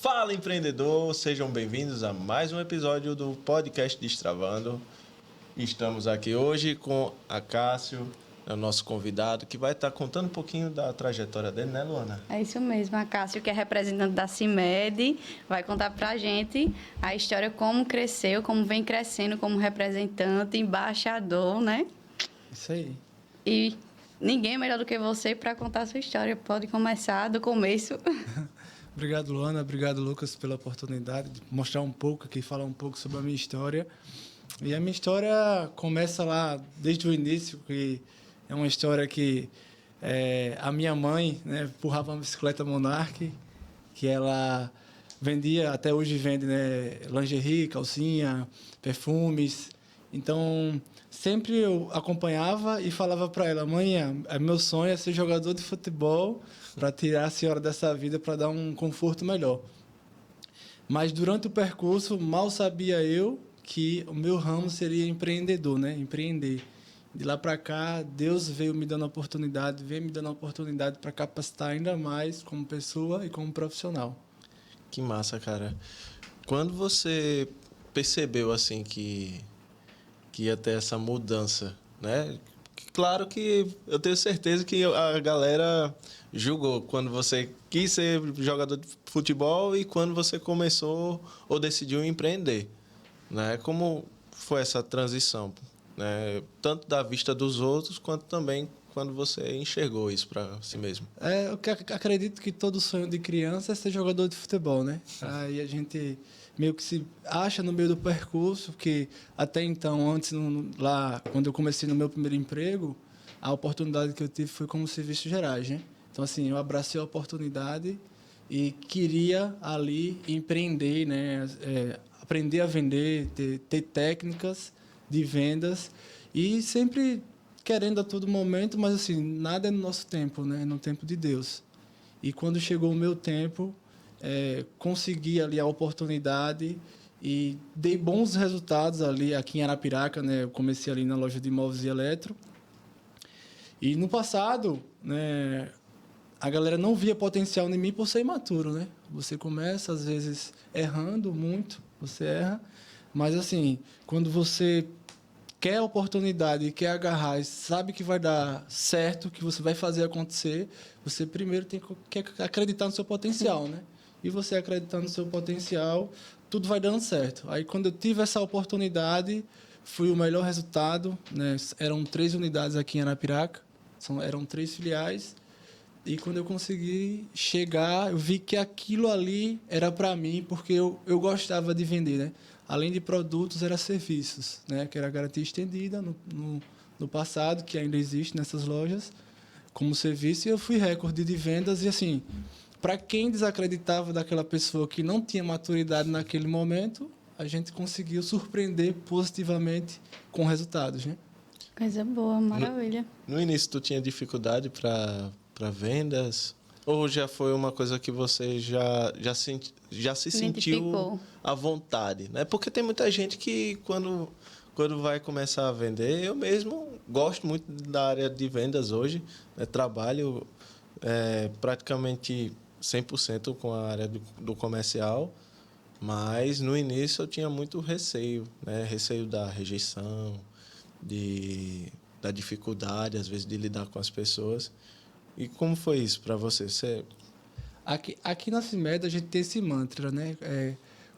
Fala, empreendedor! Sejam bem-vindos a mais um episódio do podcast Destravando. Estamos aqui hoje com a Cássio, o nosso convidado, que vai estar contando um pouquinho da trajetória dele, né, Luana? É isso mesmo, a Cássio, que é representante da CIMED, vai contar pra gente a história, como cresceu, como vem crescendo como representante, embaixador, né? Isso aí. E ninguém melhor do que você para contar a sua história. Pode começar do começo. Obrigado, Luana. Obrigado, Lucas, pela oportunidade de mostrar um pouco aqui, falar um pouco sobre a minha história. E a minha história começa lá desde o início, que é uma história que a minha mãe, né, empurrava uma bicicleta Monarch, que ela vendia, até hoje vende, né, lingerie, calcinha, perfumes. Então, sempre eu acompanhava e falava para ela: mãe, meu sonho é ser jogador de futebol para tirar a senhora dessa vida, para dar um conforto melhor. Mas durante o percurso, mal sabia eu que o meu ramo seria empreendedor, né? Empreender. De lá para cá, Deus veio me dando a oportunidade para capacitar ainda mais como pessoa e como profissional. Que massa, cara. Quando você percebeu, assim, que ia ter essa mudança, né? Claro que eu tenho certeza que a galera julgou quando você quis ser jogador de futebol e quando você começou ou decidiu empreender, né? Como foi essa transição, né? Tanto da vista dos outros quanto também quando você enxergou isso para si mesmo. Eu acredito que todo sonho de criança é ser jogador de futebol, né? Aí a gente meio que se acha no meio do percurso, porque até então, antes, lá, quando eu comecei no meu primeiro emprego, a oportunidade que eu tive foi como serviços gerais, né? Então, assim, eu abracei a oportunidade e queria ali empreender, né? Aprender a vender, ter técnicas de vendas e sempre querendo a todo momento, mas assim, nada é no nosso tempo, né? É no tempo de Deus. E quando chegou o meu tempo, consegui ali a oportunidade e dei bons resultados ali aqui em Arapiraca, né? Eu comecei ali na loja de imóveis e eletro. E no passado, né, a galera não via potencial em mim por ser imaturo, né? Você começa, às vezes, errando muito, você erra, mas assim, quando você quer a oportunidade e quer agarrar e sabe que vai dar certo, que você vai fazer acontecer, você primeiro tem que acreditar no seu potencial, né? E você acreditando no seu potencial, tudo vai dando certo. Aí quando eu tive essa oportunidade, foi o melhor resultado, né? Eram 3 unidades aqui em Arapiraca, eram 3 filiais. E quando eu consegui chegar, eu vi que aquilo ali era para mim, porque eu gostava de vender, né? Além de produtos, era serviços, né? Que era a garantia estendida no passado, que ainda existe nessas lojas, como serviço. E eu fui recorde de vendas. E assim, para quem desacreditava daquela pessoa que não tinha maturidade naquele momento, a gente conseguiu surpreender positivamente com resultados, né? Coisa boa, maravilha. No início, tu tinha dificuldade para vendas? Ou já foi uma coisa que você já se sentiu à vontade, né? Porque tem muita gente que quando vai começar a vender, eu mesmo gosto muito da área de vendas hoje, né? Trabalho praticamente 100% com a área do comercial, mas no início eu tinha muito receio, né? Receio da rejeição, da dificuldade, às vezes, de lidar com as pessoas. E como foi isso para você? Aqui na CIMED a gente tem esse mantra, né?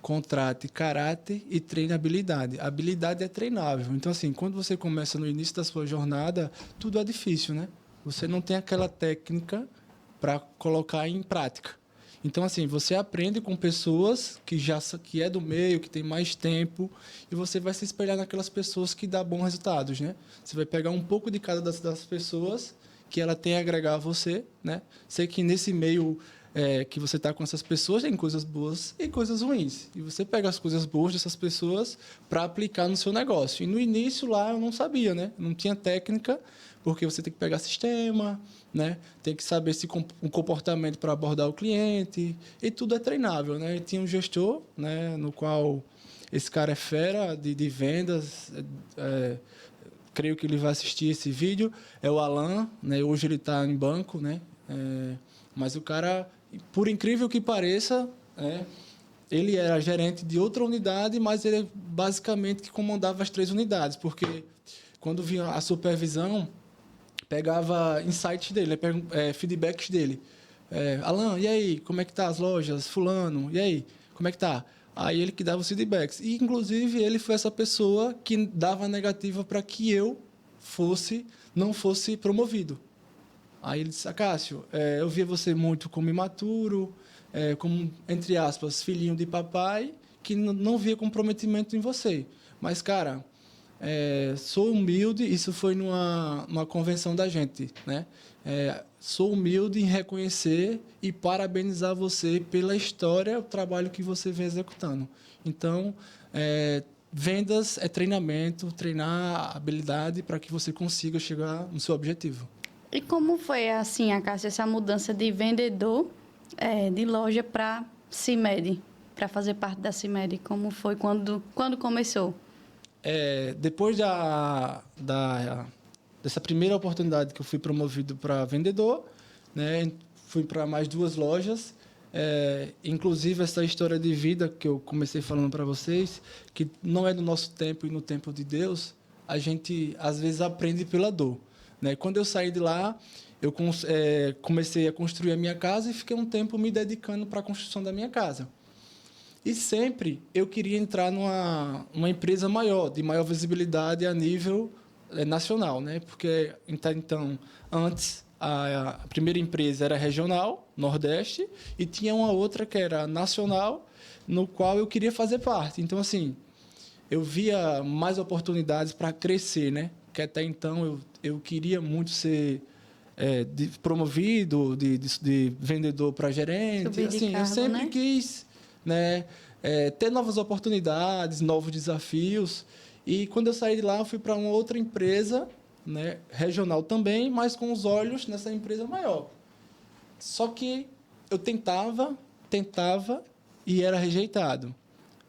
Contrate caráter e treine habilidade. A habilidade é treinável. Então, assim, quando você começa no início da sua jornada, tudo é difícil, né? Você não tem aquela técnica para colocar em prática. Então, assim, você aprende com pessoas que é do meio, que tem mais tempo, e você vai se espelhar naquelas pessoas que dão bons resultados, né? Você vai pegar um pouco de cada das pessoas que ela tem a agregar a você, né? Sei que nesse meio que você está com essas pessoas tem coisas boas e coisas ruins. E você pega as coisas boas dessas pessoas para aplicar no seu negócio. E no início lá eu não sabia, né? Não tinha técnica, porque você tem que pegar sistema, né? Tem que saber um comportamento para abordar o cliente. E tudo é treinável, né? E tinha um gestor, né? No qual esse cara é fera de vendas. Creio que ele vai assistir esse vídeo, é o Alan, né? Hoje ele está em banco, né? Mas o cara, por incrível que pareça, né? Ele era gerente de outra unidade, mas ele basicamente que comandava as 3 unidades, porque quando vinha a supervisão, pegava insights dele, feedbacks dele. Alan, e aí, como é que tá as lojas? Fulano, e aí, como é que tá? Aí ele que dava os feedbacks. E, inclusive, ele foi essa pessoa que dava a negativa para que eu não fosse promovido. Aí ele disse, Cássio, eu via você muito como imaturo, como, entre aspas, filhinho de papai, que não via comprometimento em você. Mas, cara, sou humilde, isso foi numa convenção da gente, né? Sou humilde em reconhecer e parabenizar você pela história, o trabalho que você vem executando. Então, vendas é treinamento, treinar a habilidade para que você consiga chegar no seu objetivo. E como foi, assim, Cássio, essa mudança de vendedor de loja para CIMED, para fazer parte da CIMED? Como foi quando começou? Depois dessa primeira oportunidade que eu fui promovido para vendedor, né, fui para mais 2 lojas. Inclusive, essa história de vida que eu comecei falando para vocês, que não é no nosso tempo e no tempo de Deus, a gente, às vezes, aprende pela dor. Né? Quando eu saí de lá, eu comecei a construir a minha casa e fiquei um tempo me dedicando para a construção da minha casa. E sempre eu queria entrar numa empresa maior, de maior visibilidade a nível nacional, né? Porque, então, antes, a primeira empresa era regional, Nordeste, e tinha uma outra que era nacional, no qual eu queria fazer parte. Então, assim, eu via mais oportunidades para crescer, né? Que até então eu queria muito ser promovido de vendedor para gerente. Assim, eu sempre quis, né, ter novas oportunidades, novos desafios. E quando eu saí de lá, eu fui para uma outra empresa, né, regional também, mas com os olhos nessa empresa maior. Só que eu tentava e era rejeitado.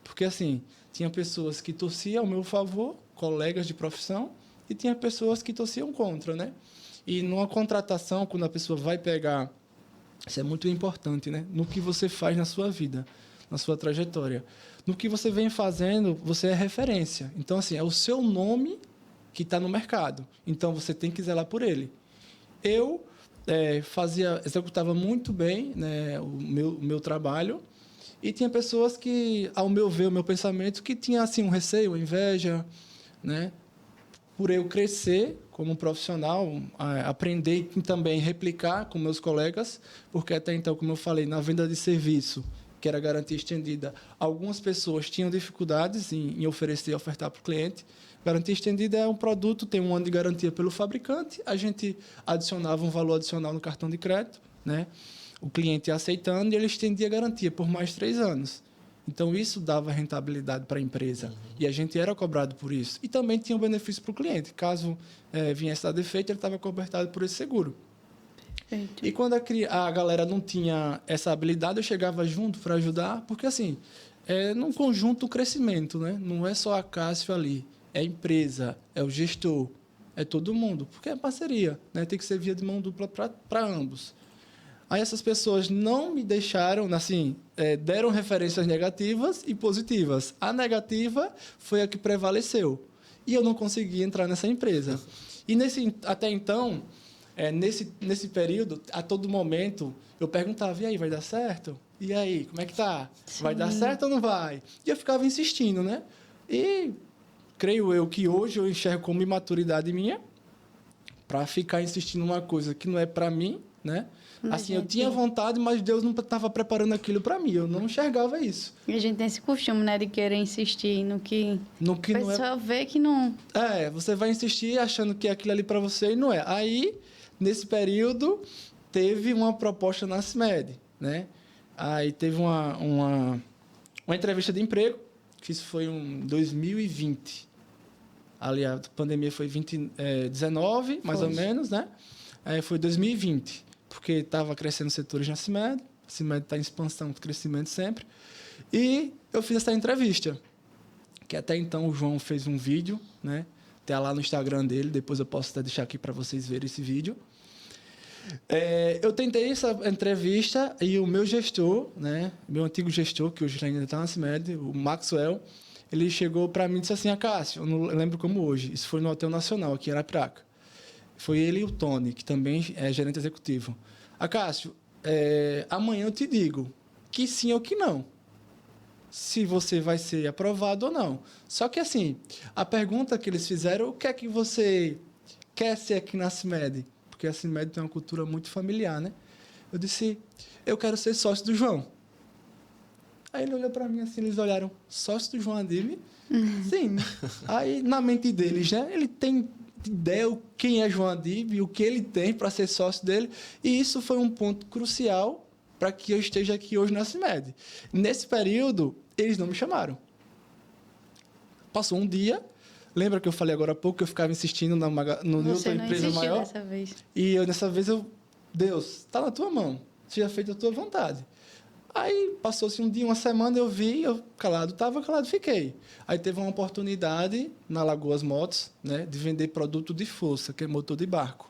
Porque, assim, tinha pessoas que torciam ao meu favor, colegas de profissão, e tinha pessoas que torciam contra, né? E numa contratação, quando a pessoa vai pegar... Isso é muito importante, né? No que você faz na sua vida, na sua trajetória. No que você vem fazendo, você é referência. Então, assim, é o seu nome que está no mercado. Então, você tem que zelar por ele. Eu executava muito bem, né, o meu trabalho, e tinha pessoas que, ao meu ver, o meu pensamento, que tinha assim, um receio, uma inveja, né? Por eu crescer como profissional, aprender e também replicar com meus colegas, porque até então, como eu falei, na venda de serviço, que era garantia estendida, algumas pessoas tinham dificuldades em oferecer e ofertar para o cliente. Garantia estendida é um produto, tem 1 ano de garantia pelo fabricante, a gente adicionava um valor adicional no cartão de crédito, né? O cliente aceitando, e ele estendia a garantia por mais 3 anos. Então, isso dava rentabilidade para a empresa. E a gente era cobrado por isso. E também tinha um benefício para o cliente. Caso viesse a defeito, ele estava cobertado por esse seguro. Perfeito. E quando a galera não tinha essa habilidade, eu chegava junto para ajudar, porque, assim, num conjunto o crescimento, né? Não é só a Cássio ali, é a empresa, é o gestor, é todo mundo, porque é parceria, né? Tem que ser via de mão dupla para ambos. Aí essas pessoas não me deixaram, assim, deram referências negativas e positivas. A negativa foi a que prevaleceu. E eu não consegui entrar nessa empresa. E até então, nesse período, a todo momento, eu perguntava, e aí, vai dar certo? E aí, como é que tá? Sim. Vai dar certo ou não vai? E eu ficava insistindo, né? E creio eu que hoje eu enxergo como imaturidade minha para ficar insistindo numa coisa que não é para mim, né? Assim, eu tinha vontade, mas Deus não estava preparando aquilo para mim. Eu não enxergava isso. E a gente tem esse costume, né, de querer insistir no que a pessoa vê que não... Você vai insistir achando que é aquilo ali para você e não é. Aí, nesse período, teve uma proposta na CIMED, né? Aí teve uma entrevista de emprego, que isso foi em 2020. Ali, a pandemia foi 2019, mais ou menos, né? Aí foi 2020. Porque estava crescendo setores na CIMED, a CIMED está em expansão, crescimento sempre, e eu fiz essa entrevista, que até então o João fez um vídeo, né? Tem lá no Instagram dele, depois eu posso até deixar aqui para vocês verem esse vídeo. Eu tentei essa entrevista e o meu gestor, né, meu antigo gestor, que hoje ainda está na CIMED, o Maxwell, ele chegou para mim e disse assim, Cássio, eu não lembro como hoje, isso foi no Hotel Nacional, aqui em Arapiraca. Foi ele e o Tony, que também é gerente executivo. Cássio, amanhã eu te digo que sim ou que não. Se você vai ser aprovado ou não. Só que, assim, a pergunta que eles fizeram, o que é que você quer ser aqui na CIMED? Porque a CIMED tem uma cultura muito familiar, né? Eu disse, eu quero ser sócio do João. Aí ele olhou para mim assim, eles olharam, sócio do João Adib? Sim. Aí, na mente deles, né? Ele tem ideia quem é João Adib, o que ele tem para ser sócio dele. E isso foi um ponto crucial para que eu esteja aqui hoje na CIMED. Nesse período, eles não me chamaram. Passou um dia, lembra que eu falei agora há pouco que eu ficava insistindo no outra empresa maior? Dessa vez. E dessa vez, Deus, está na tua mão, seja feita a tua vontade. Aí, passou-se um dia, uma semana, eu vi, eu calado estava, calado fiquei. Aí teve uma oportunidade na Lagoas Motos, né, de vender produto de força, que é motor de barco.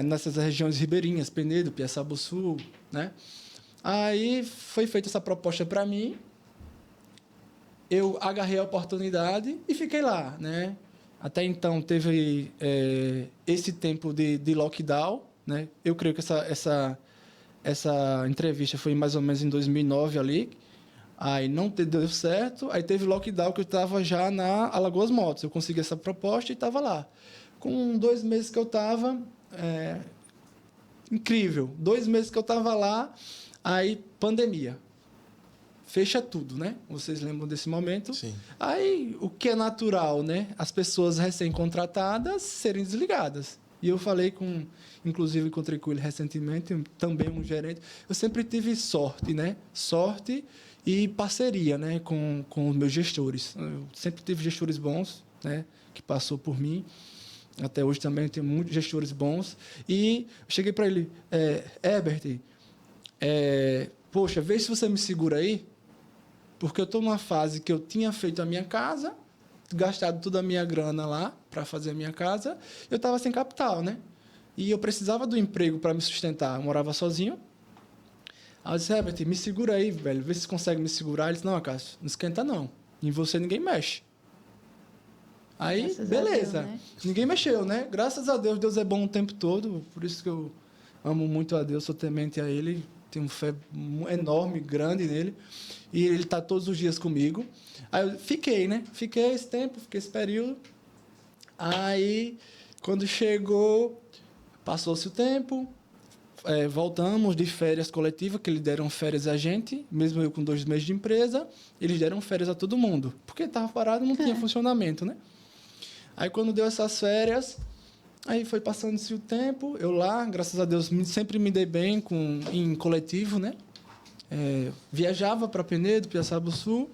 Nessas regiões ribeirinhas, Penedo, Piaçabuçu, né? Aí foi feita essa proposta para mim, eu agarrei a oportunidade e fiquei lá, né? Até então teve esse tempo de lockdown, né? Eu creio que essa entrevista foi mais ou menos em 2009 ali, aí não deu certo, aí teve lockdown que eu estava já na Alagoas Motos, eu consegui essa proposta e estava lá. Com 2 meses que eu estava... incrível. 2 meses que eu estava lá, aí pandemia. Fecha tudo, né? Vocês lembram desse momento? Sim. Aí, o que é natural, né? As pessoas recém-contratadas serem desligadas. E eu falei inclusive encontrei com ele recentemente, também um gerente. Eu sempre tive sorte, né? Sorte e parceria, né? Com os meus gestores. Eu sempre tive gestores bons, né? Que passou por mim. Até hoje também tenho muitos gestores bons. E eu cheguei para ele, Herbert, poxa, vê se você me segura aí, porque eu estou numa fase que eu tinha feito a minha casa, gastado toda a minha grana lá para fazer a minha casa, eu estava sem capital, né? E eu precisava do emprego para me sustentar. Eu morava sozinho. Aí eu disse, Herbert, me segura aí, velho, vê se você consegue me segurar. Ele disse, não, Cássio, não esquenta não. Em você ninguém mexe. Aí, Graças beleza. a Deus, né? Ninguém mexeu, né? Graças a Deus, Deus é bom o tempo todo. Por isso que eu amo muito a Deus, sou temente a Ele. Tenho fé enorme, grande nele. E Ele está todos os dias comigo. Aí eu fiquei, né? Fiquei esse tempo, fiquei esse período. Aí, quando chegou, passou-se o tempo. Voltamos de férias coletivas, que eles deram férias a gente, mesmo eu com 2 meses de empresa, eles deram férias a todo mundo. Porque estava parado, não tinha funcionamento, né? Aí, quando deu essas férias, aí foi passando-se o tempo, eu lá, graças a Deus, sempre me dei bem em coletivo, né? Viajava para Penedo, Piaçabuçu,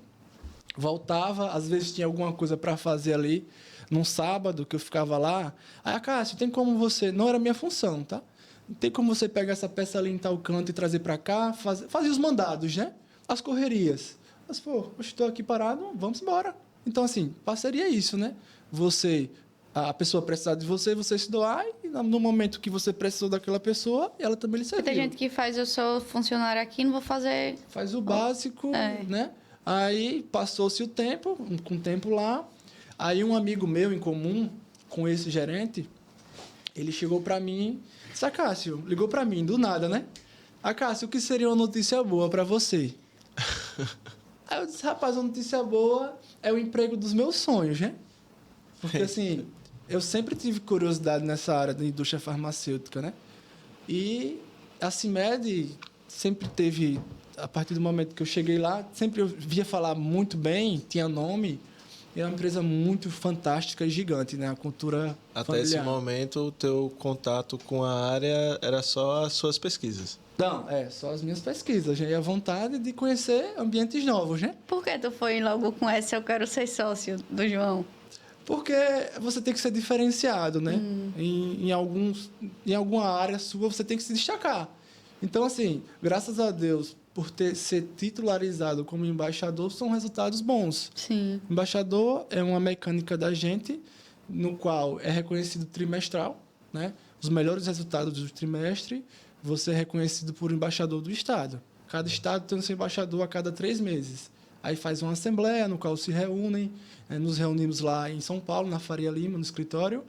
voltava, às vezes tinha alguma coisa para fazer ali, num sábado que eu ficava lá. Aí, Cássio, tem como você... Não era minha função, tá? Tem como você pegar essa peça ali em tal canto e trazer para cá, fazer os mandados, né? As correrias. Mas, pô, eu estou aqui parado, vamos embora. Então, assim, parceria é isso, né? A pessoa precisar de você, você se doar, e no momento que você precisou daquela pessoa, ela também lhe serviu. Tem gente que faz, eu sou funcionário aqui, não vou fazer... Faz o básico, né? Aí, passou-se o tempo, com o tempo lá, aí um amigo meu em comum, com esse gerente, ele chegou para mim, disse, Cássio, ligou para mim, do nada, né? Cássio, o que seria uma notícia boa para você? Aí eu disse, rapaz, uma notícia boa é o emprego dos meus sonhos, né? Porque, assim, eu sempre tive curiosidade nessa área da indústria farmacêutica, né? E a CIMED sempre teve, a partir do momento que eu cheguei lá, sempre eu via falar muito bem, tinha nome, e é uma empresa muito fantástica e gigante, né? A cultura Até familiar. esse momento, o teu contato com a área era só as suas pesquisas? Não, só as minhas pesquisas. Já ia à vontade de conhecer ambientes novos, né? Por que tu foi logo com essa, eu quero ser sócio do João? Porque você tem que ser diferenciado, né? Em alguma área sua, você tem que se destacar. Então, assim, graças a Deus, por ser titularizado como embaixador, são resultados bons. Sim. Embaixador é uma mecânica da gente, no qual é reconhecido trimestral, né? os melhores resultados do trimestre, você é reconhecido por embaixador do Estado. Cada Estado tem o seu embaixador a cada 3 meses. Aí faz uma assembleia no qual se reúnem, nos reunimos lá em São Paulo, na Faria Lima, no escritório,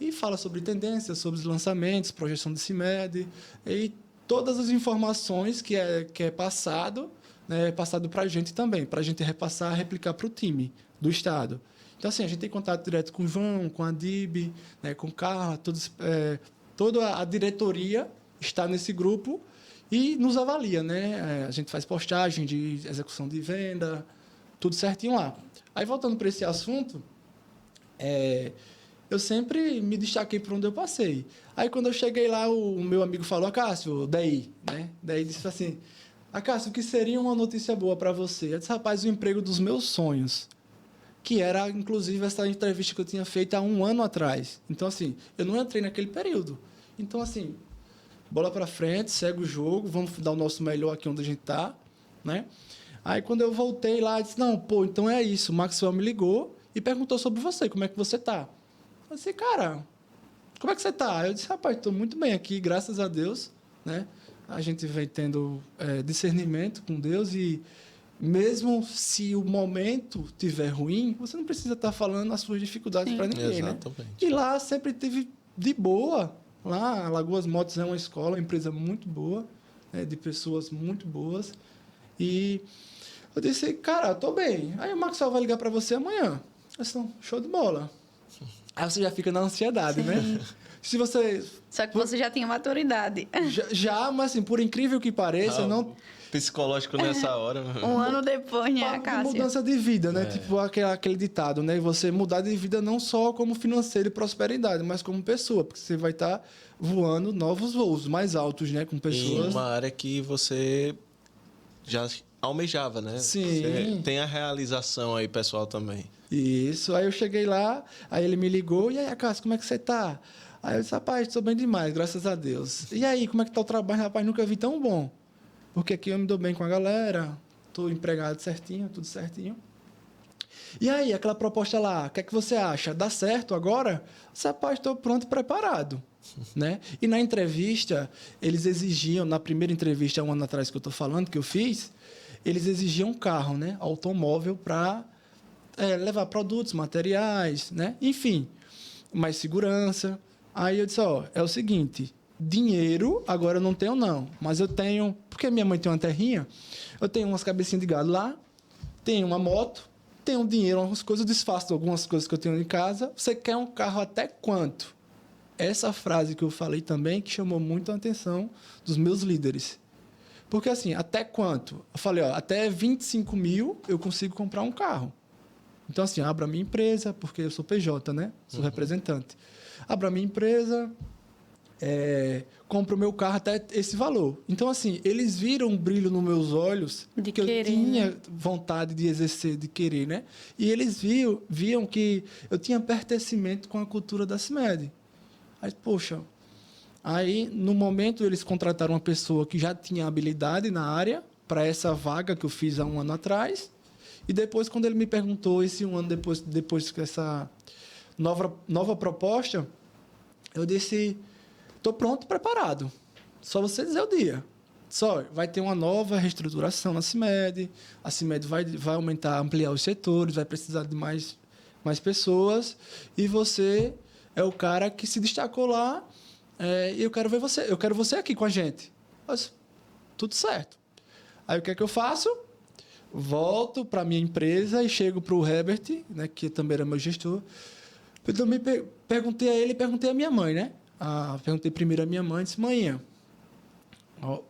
e fala sobre tendências, sobre os lançamentos, projeção de CIMED, e todas as informações que é passado, né, passado para a gente também, para a gente repassar, replicar para o time do Estado. Então, assim, a gente tem contato direto com o João, com a DIB, né, com o Carla, toda a diretoria está nesse grupo e nos avalia, né? A gente faz postagem de execução de venda, tudo certinho lá. Aí, voltando para esse assunto, eu sempre me destaquei por onde eu passei. Aí, quando eu cheguei lá, o meu amigo falou, Cássio, daí, né? Daí disse assim, Cássio, o que seria uma notícia boa para você? Eu disse, rapaz, o emprego dos meus sonhos, que era, inclusive, essa entrevista que eu tinha feito há 1 ano atrás. Então, assim, eu não entrei naquele período. Então, assim, bola para frente, segue o jogo, vamos dar o nosso melhor aqui onde a gente está, né? Aí, quando eu voltei lá, eu disse, não, pô, então é isso. O Maxwell me ligou e perguntou sobre você, como é que você está? Eu disse, cara, como é que você está? Eu disse, rapaz, estou muito bem aqui, graças a Deus, né? A gente vem tendo discernimento com Deus e mesmo se o momento estiver ruim, você não precisa estar falando as suas dificuldades para ninguém, exatamente, né? E lá sempre teve de boa. Lá, a Lagoas Motos é uma escola, uma empresa muito boa, de pessoas muito boas. E eu disse, cara, estou bem. Aí o Maxwell vai ligar para você amanhã. Eu disse, show de bola. Aí você já fica na ansiedade, né? Se você... Só que você já tinha maturidade. Já, mas assim, por incrível que pareça, não... Psicológico nessa hora. 1 ano depois, né, Cássio? Mudança de vida, né? Tipo aquele ditado, né? Você mudar de vida não só como financeiro e prosperidade, mas como pessoa, porque você vai estar voando novos voos mais altos, né? Com pessoas... Em uma área que você já almejava, né? Sim. Você tem a realização aí, pessoal, também. Isso. Aí eu cheguei lá, aí ele me ligou, e aí, Cássio, como é que você tá? Aí eu disse, rapaz, estou bem demais, graças a Deus. E aí, como é que tá o trabalho? Rapaz, nunca vi tão bom. Porque aqui eu me dou bem com a galera, estou empregado certinho, tudo certinho. E aí, aquela proposta lá, o que é que você acha? Dá certo agora? Eu disse, rapaz, estou pronto e preparado. Né? E na entrevista, eles exigiam, na primeira entrevista, 1 ano atrás que eu estou falando, que eu fiz, eles exigiam um carro, né? Automóvel para levar produtos, materiais, né? Enfim, mais segurança. Aí eu disse, é o seguinte, dinheiro agora eu não tenho não, mas eu tenho, porque minha mãe tem uma terrinha, eu tenho umas cabecinhas de gado lá, tenho uma moto, tenho dinheiro, algumas coisas, eu desfaço algumas coisas que eu tenho em casa, você quer um carro até quanto? Essa frase que eu falei também, que chamou muito a atenção dos meus líderes. Porque assim, até quanto? Eu falei, até 25 mil eu consigo comprar um carro. Então, assim, abro a minha empresa, porque eu sou PJ, né? Sou representante. Abro a minha empresa, compro o meu carro até esse valor. Então, assim, eles viram um brilho nos meus olhos de que querer, eu tinha né? vontade de exercer, de querer, né? E eles viam que eu tinha pertencimento com a cultura da CIMED. Aí, poxa... Aí, no momento, eles contrataram uma pessoa que já tinha habilidade na área para essa vaga que eu fiz há 1 ano atrás. E depois, quando ele me perguntou, esse 1 ano depois que essa nova proposta, eu disse, estou pronto, preparado. Só você dizer o dia. Só vai ter uma nova reestruturação na CIMED, a CIMED vai aumentar, ampliar os setores, vai precisar de mais pessoas, e você é o cara que se destacou lá, e eu quero ver você, eu quero você aqui com a gente. Mas, tudo certo. Aí o que é que eu faço? Volto para a minha empresa e chego para o Herbert, né, que também era meu gestor. Eu também perguntei a ele e perguntei à minha mãe, né? Perguntei primeiro à minha mãe, disse, mãe,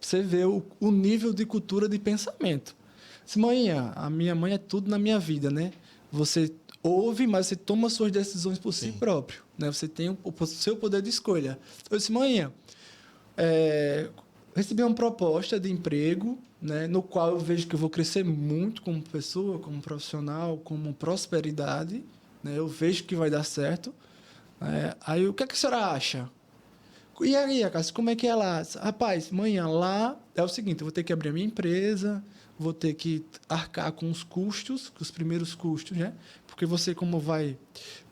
você vê o nível de cultura de pensamento. Disse, mãe, a minha mãe é tudo na minha vida, né? Você ouve, mas você toma suas decisões por si próprio, né? Você tem o seu poder de escolha. Eu disse, mãe, recebi uma proposta de emprego, né, no qual eu vejo que eu vou crescer muito como pessoa, como profissional, como prosperidade, né? Eu vejo que vai dar certo. Aí, o que é que a senhora acha? E aí, Cássio, como é que é lá? Rapaz, manhã lá é o seguinte, eu vou ter que abrir a minha empresa, vou ter que arcar com os custos, com os primeiros custos, né? Porque você, como vai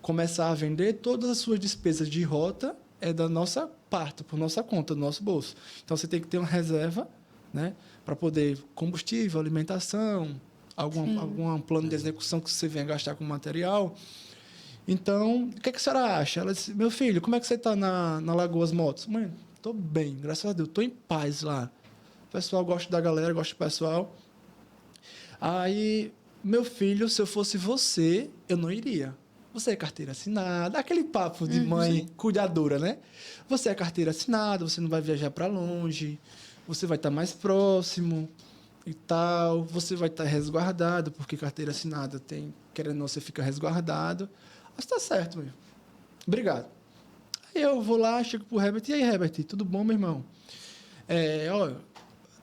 começar a vender, todas as suas despesas de rota, é da nossa parte, por nossa conta, do nosso bolso. Então, você tem que ter uma reserva, né, para poder combustível, alimentação, algum plano de execução que você venha gastar com material. Então, o que a senhora acha? Ela disse, meu filho, como é que você está na Lagoas Motos? Mãe, estou bem, graças a Deus, estou em paz lá. O pessoal gosta da galera, gosta do pessoal. Aí, meu filho, se eu fosse você, eu não iria. Você é carteira assinada, aquele papo de mãe cuidadora, né? Você é carteira assinada, você não vai viajar para longe, você vai estar mais próximo e tal, você vai estar resguardado, porque carteira assinada tem, querendo ou não, você fica resguardado. Mas tá certo, meu. Obrigado. Aí eu vou lá, chego pro Herbert, e aí, Herbert, tudo bom, meu irmão? Ó,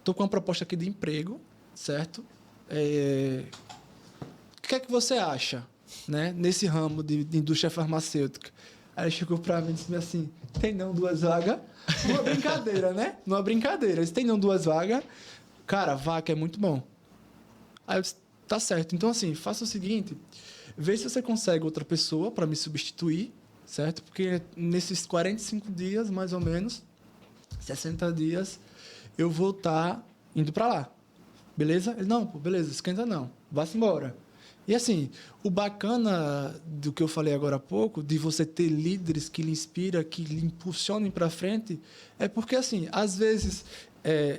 tô com uma proposta aqui de emprego, certo? O que é que você acha, né, nesse ramo de indústria farmacêutica? Aí ele chegou para mim e disse assim, tem não 2 vagas? Numa brincadeira, né? Numa brincadeira. Ele tem não 2 vagas? Cara, vaca é muito bom. Aí eu disse, tá certo. Então, assim, faça o seguinte, vê se você consegue outra pessoa para me substituir, certo? Porque nesses 45 dias, mais ou menos, 60 dias, eu vou estar indo para lá. Beleza? Ele, não, pô, beleza, esquenta não. Vá-se embora. E assim, o bacana do que eu falei agora há pouco, de você ter líderes que lhe inspiram, que lhe impulsionem para frente, é porque, assim, às vezes,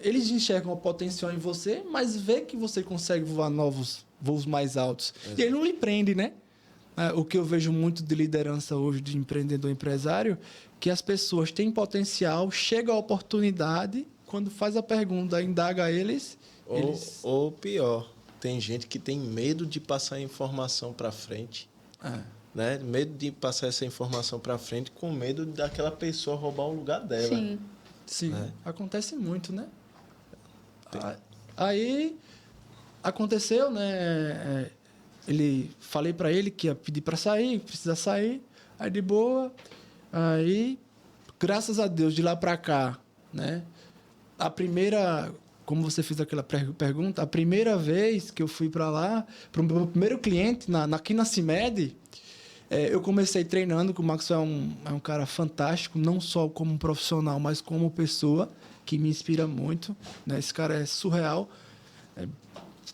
eles enxergam o potencial em você, mas vê que você consegue voar novos voos mais altos. Exato. E ele não lhe prende, né? O que eu vejo muito de liderança hoje, de empreendedor empresário, que as pessoas têm potencial, chega a oportunidade, quando faz a pergunta, indaga eles... Ou pior, tem gente que tem medo de passar informação para frente, né? Medo de passar essa informação para frente com medo daquela pessoa roubar o lugar dela. Sim, né? Acontece muito, né? Aí aconteceu, né? Falei para ele que ia pedir para sair, precisa sair, aí de boa, aí graças a Deus de lá para cá, né? Como você fez aquela pergunta, a primeira vez que eu fui para lá, para o meu primeiro cliente, aqui na CIMED, eu comecei treinando, que o Maxwell é um cara fantástico, não só como profissional, mas como pessoa, que me inspira muito. Né? Esse cara é surreal,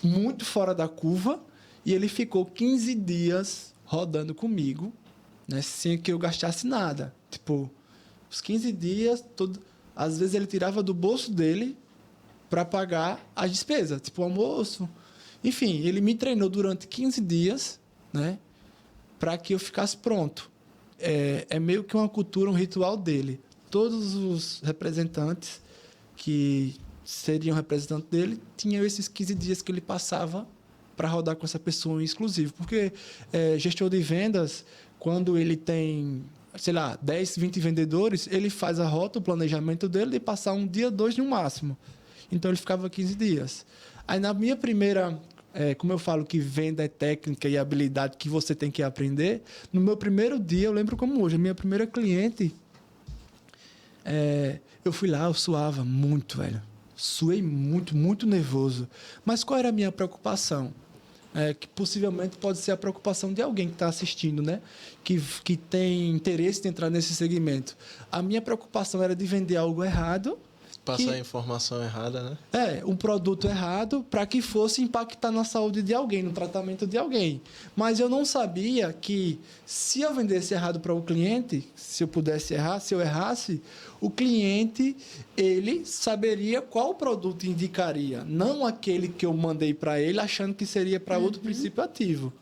muito fora da curva, e ele ficou 15 dias rodando comigo, né? Sem que eu gastasse nada. Tipo, os 15 dias, às vezes ele tirava do bolso dele para pagar as despesas, tipo almoço. Enfim, ele me treinou durante 15 dias, né, para que eu ficasse pronto. É meio que uma cultura, um ritual dele. Todos os representantes que seriam representantes dele tinham esses 15 dias que ele passava para rodar com essa pessoa em exclusivo. Porque gestor de vendas, quando ele tem, sei lá, 10, 20 vendedores, ele faz a rota, o planejamento dele de passar 1 dia, 2 no máximo. Então, ele ficava 15 dias. Aí, na minha primeira... como eu falo que venda é técnica e habilidade que você tem que aprender, no meu primeiro dia, eu lembro como hoje, a minha primeira cliente, eu fui lá, eu suava muito, velho. Suei muito, muito nervoso. Mas qual era a minha preocupação? Que possivelmente pode ser a preocupação de alguém que está assistindo, né? Que tem interesse em entrar nesse segmento. A minha preocupação era de vender algo errado, passar a informação errada, né? Um produto errado para que fosse impactar na saúde de alguém, no tratamento de alguém. Mas eu não sabia que se eu vendesse errado para o cliente, se eu pudesse errar, se eu errasse, o cliente, ele saberia qual produto indicaria, não aquele que eu mandei para ele achando que seria para outro princípio ativo.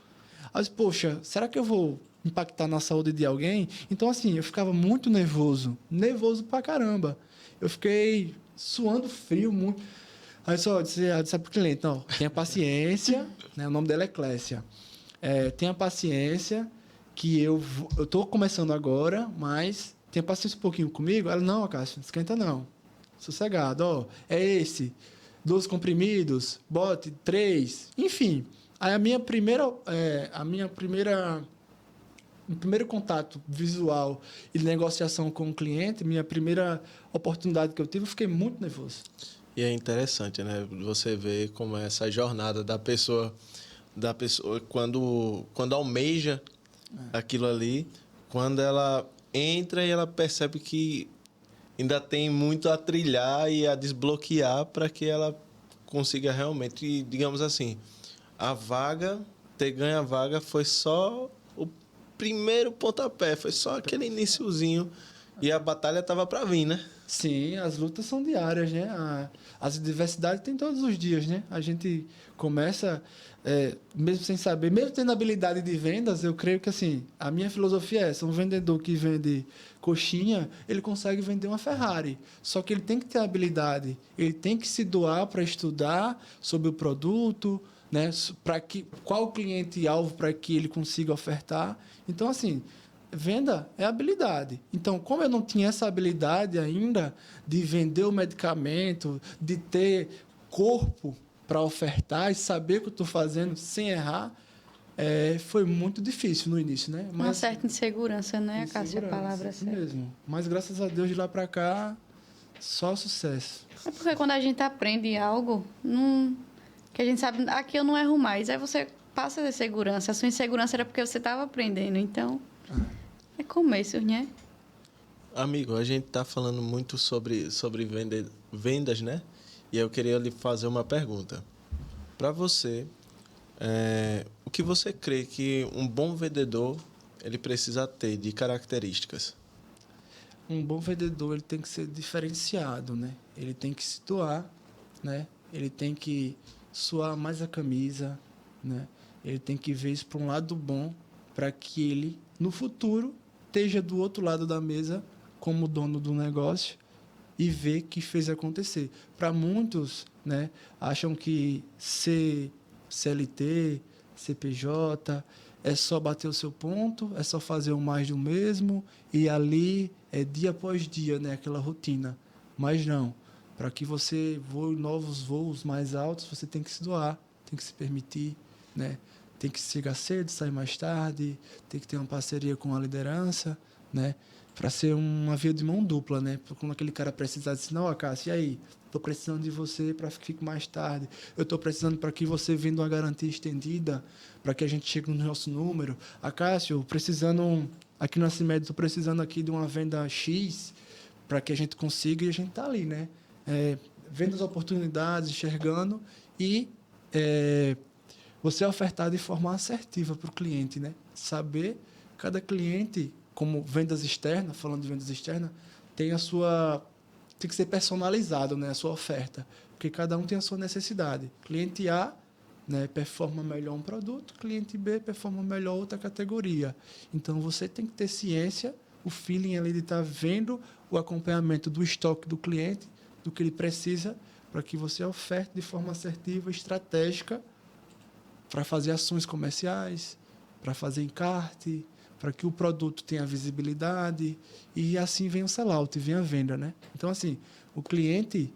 Mas, poxa, será que eu vou impactar na saúde de alguém? Então, assim, eu ficava muito nervoso pra caramba. Eu fiquei suando frio muito. Aí eu disse para o cliente, não, tenha paciência, né? O nome dela é Clécia. Tenha paciência, que eu estou começando agora, mas tenha paciência um pouquinho comigo. Ela, não, Cássio, não esquenta não. Sossegado, ó, é esse. 12 comprimidos, bote 3, enfim. Aí o primeiro contato visual e de negociação com o cliente, minha primeira oportunidade que eu tive, eu fiquei muito nervoso. E é interessante, né? Você vê como é essa jornada da pessoa quando almeja aquilo ali, quando ela entra e ela percebe que ainda tem muito a trilhar e a desbloquear para que ela consiga realmente, digamos assim, ter ganho a vaga foi só o primeiro pontapé, foi só aquele iniciozinho e a batalha estava para vir, né? Sim, as lutas são diárias, né? As adversidades tem todos os dias, né? A gente começa, mesmo sem saber, mesmo tendo habilidade de vendas, eu creio que, assim, a minha filosofia é essa: um vendedor que vende coxinha, ele consegue vender uma Ferrari. Só que ele tem que ter habilidade, ele tem que se doar para estudar sobre o produto, né? Qual o cliente-alvo para que ele consiga ofertar. Então, assim, venda é habilidade. Então, como eu não tinha essa habilidade ainda de vender o medicamento, de ter corpo para ofertar e saber o que eu estou fazendo sem errar, foi muito difícil no início, né? Uma certa insegurança, né, Cássio? A palavra isso certa. mesmo. Mas, graças a Deus, de lá para cá, só sucesso. É porque quando a gente aprende algo, que a gente sabe, aqui eu não erro mais. Aí você passa a ter segurança. A sua insegurança era porque você estava aprendendo. Então, é começo, né? Amigo, a gente está falando muito sobre vendas, né? E eu queria lhe fazer uma pergunta. Para você, o que você crê que um bom vendedor ele precisa ter de características? Um bom vendedor ele tem que ser diferenciado, né? Ele tem que se doar, né? Ele tem que suar mais a camisa, né? Ele tem que ver isso para um lado bom, para que ele, no futuro, esteja do outro lado da mesa como dono do negócio e ver que fez acontecer. Para muitos, né, acham que ser CLT, CPJ, é só bater o seu ponto, é só fazer o mais do mesmo, e ali é dia após dia, né, aquela rotina. Mas não. Para que você voe novos voos mais altos, você tem que se doar, tem que se permitir, né? Tem que chegar cedo, sair mais tarde, tem que ter uma parceria com a liderança, né? Para ser uma via de mão dupla, né? Quando aquele cara precisar dizer, não, Cássio, e aí? Estou precisando de você para que fique mais tarde. Eu estou precisando para que você venda uma garantia estendida, para que a gente chegue no nosso número. Cássio, precisando, aqui no CIMED, estou precisando aqui de uma venda X, para que a gente consiga, e a gente está ali, né? Vendo as oportunidades, enxergando e você ofertar de forma assertiva para o cliente, né? Saber cada cliente, como vendas externas, falando de vendas externas, tem que ser personalizado, né? A sua oferta, porque cada um tem a sua necessidade. Cliente A, né, performa melhor um produto, cliente B performa melhor outra categoria. Então você tem que ter ciência, o feeling ali de estar vendo o acompanhamento do estoque do cliente, do que ele precisa, para que você oferte de forma assertiva, estratégica, para fazer ações comerciais, para fazer encarte, para que o produto tenha visibilidade, e assim vem o sell-out, vem a venda, né? Então, assim, o cliente,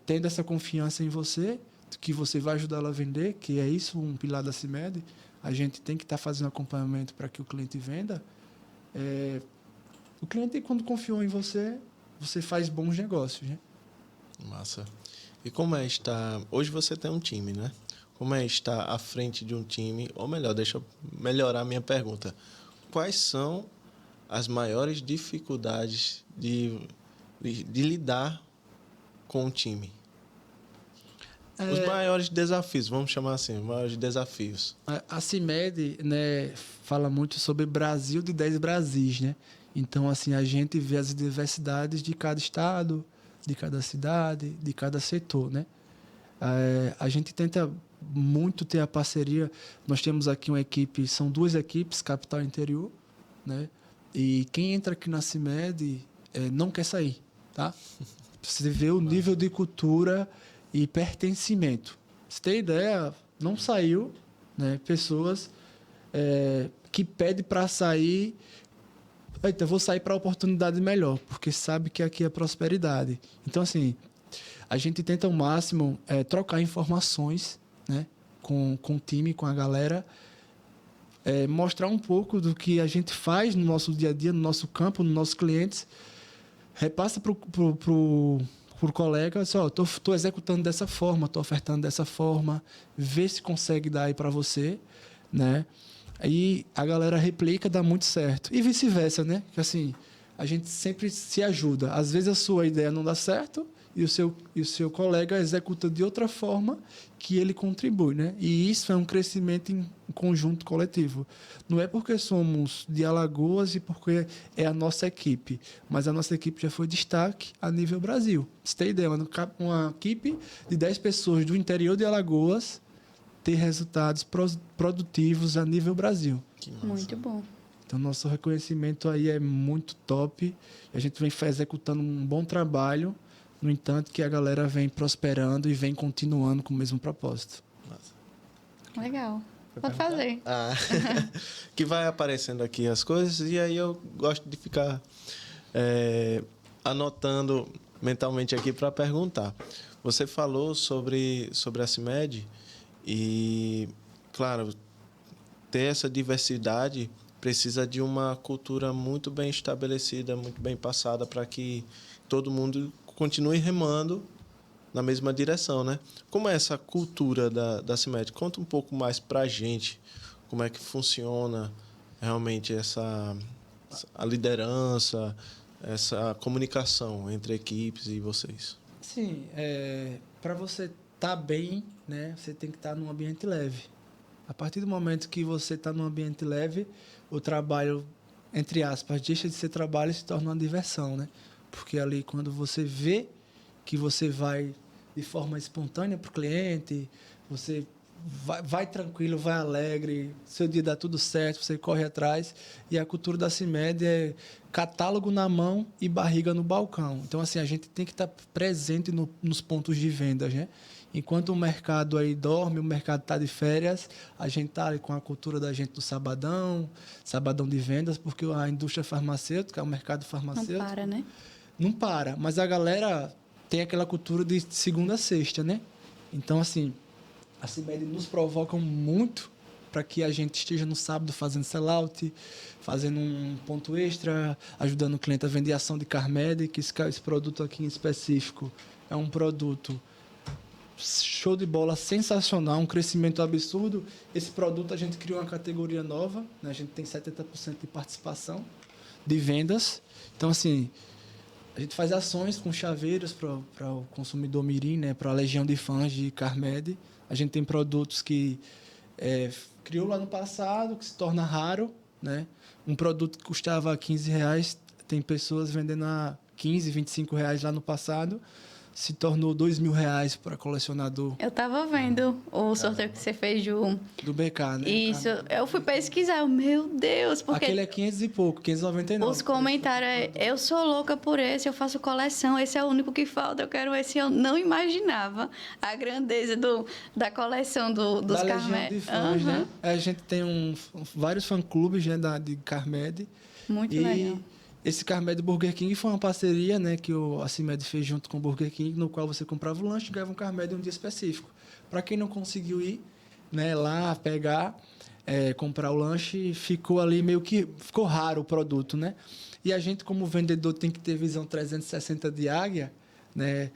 tendo essa confiança em você, que você vai ajudá-lo a vender, que é isso um pilar da CIMED, a gente tem que estar fazendo acompanhamento para que o cliente venda. O cliente, quando confiou em você, você faz bons negócios, né? Massa. E como é estar... Hoje você tem um time, né? Como é estar à frente de um time? Ou melhor, deixa eu melhorar a minha pergunta. Quais são as maiores dificuldades de lidar com o time? Os maiores desafios, vamos chamar assim, os maiores desafios. A CIMED, né, fala muito sobre Brasil de 10 Brasis, né? Então, assim, a gente vê as diversidades de cada estado, de cada cidade, de cada setor, né? A gente tenta muito ter a parceria. Nós temos aqui uma equipe, são 2 equipes, capital e interior, né? E quem entra aqui na CIMED não quer sair, tá? Você vê o nível de cultura e pertencimento. Você tem ideia, não saiu, né? Pessoas que pedem para sair. Eita, vou sair para a oportunidade melhor, porque sabe que aqui é prosperidade. Então, assim, a gente tenta ao máximo trocar informações, né, com o time, com a galera, mostrar um pouco do que a gente faz no nosso dia a dia, no nosso campo, nos nossos clientes, repassa pro colega, assim, estou executando dessa forma, estou ofertando dessa forma, vê se consegue dar aí para você, né? Aí a galera replica, dá muito certo. E vice-versa, né? Que assim, a gente sempre se ajuda. Às vezes a sua ideia não dá certo e o seu colega executa de outra forma que ele contribui, né? E isso é um crescimento em conjunto coletivo. Não é porque somos de Alagoas e porque é a nossa equipe, mas a nossa equipe já foi destaque a nível Brasil. Pra você ter ideia, uma equipe de 10 pessoas do interior de Alagoas ter resultados produtivos a nível Brasil. Muito bom. Então, nosso reconhecimento aí é muito top. A gente vem executando um bom trabalho, no entanto, que a galera vem prosperando e vem continuando com o mesmo propósito. Nossa. Legal. Pode fazer. Que vai aparecendo aqui as coisas e aí eu gosto de ficar anotando mentalmente aqui para perguntar. Você falou sobre a CIMED e, claro, ter essa diversidade precisa de uma cultura muito bem estabelecida, muito bem passada para que todo mundo continue remando na mesma direção, né? Como é essa cultura da CIMED? Conta um pouco mais para a gente como é que funciona realmente a liderança, essa comunicação entre equipes e vocês. Sim, para você estar bem, né, você tem que estar num ambiente leve. A partir do momento que você está num ambiente leve, o trabalho, entre aspas, deixa de ser trabalho e se torna uma diversão, né? Porque ali, quando você vê que você vai de forma espontânea para o cliente, você vai tranquilo, vai alegre, seu dia dá tudo certo, você corre atrás. E a cultura da CIMED é catálogo na mão e barriga no balcão. Então, assim, a gente tem que estar presente nos pontos de vendas, né? Enquanto o mercado aí dorme, o mercado está de férias, a gente está ali com a cultura da gente do sabadão de vendas, porque a indústria farmacêutica, o mercado farmacêutico... Não para, né? Não para, mas a galera tem aquela cultura de segunda a sexta, né? Então, assim, a CIMED nos provoca muito para que a gente esteja no sábado fazendo sellout, fazendo um ponto extra, ajudando o cliente a vender ação de Carmed, que esse produto aqui em específico é um produto show de bola, sensacional, um crescimento absurdo. Esse produto a gente criou uma categoria nova, né? A gente tem 70% de participação de vendas. Então, assim, a gente faz ações com chaveiros para o consumidor mirim, né? Para a legião de fãs de Carmed. A gente tem produtos que criou lá no passado, que se torna raro, né? Um produto que custava R$15, tem pessoas vendendo a R$15, R$25 lá no passado. Se tornou R$2.000 para colecionador. Eu tava vendo o sorteio que você fez do BK, né? Isso. Eu fui pesquisar. Meu Deus, porque... Aquele é 500 e pouco, 599. Os comentários eu sou louca por esse, eu faço coleção, esse é o único que falta, eu quero esse. Eu não imaginava a grandeza da coleção dos Carmed. De fãs, né? A gente tem vários fã-clubes, né, de Carmed. Muito legal. Esse Carmed Burger King foi uma parceria, né, que a CIMED fez junto com o Burger King, no qual você comprava o lanche e ganhava um Carmed em um dia específico. Para quem não conseguiu ir, né, lá pegar, comprar o lanche, ficou ali meio que... Ficou raro o produto, né? E a gente, como vendedor, tem que ter visão 360 de águia, né?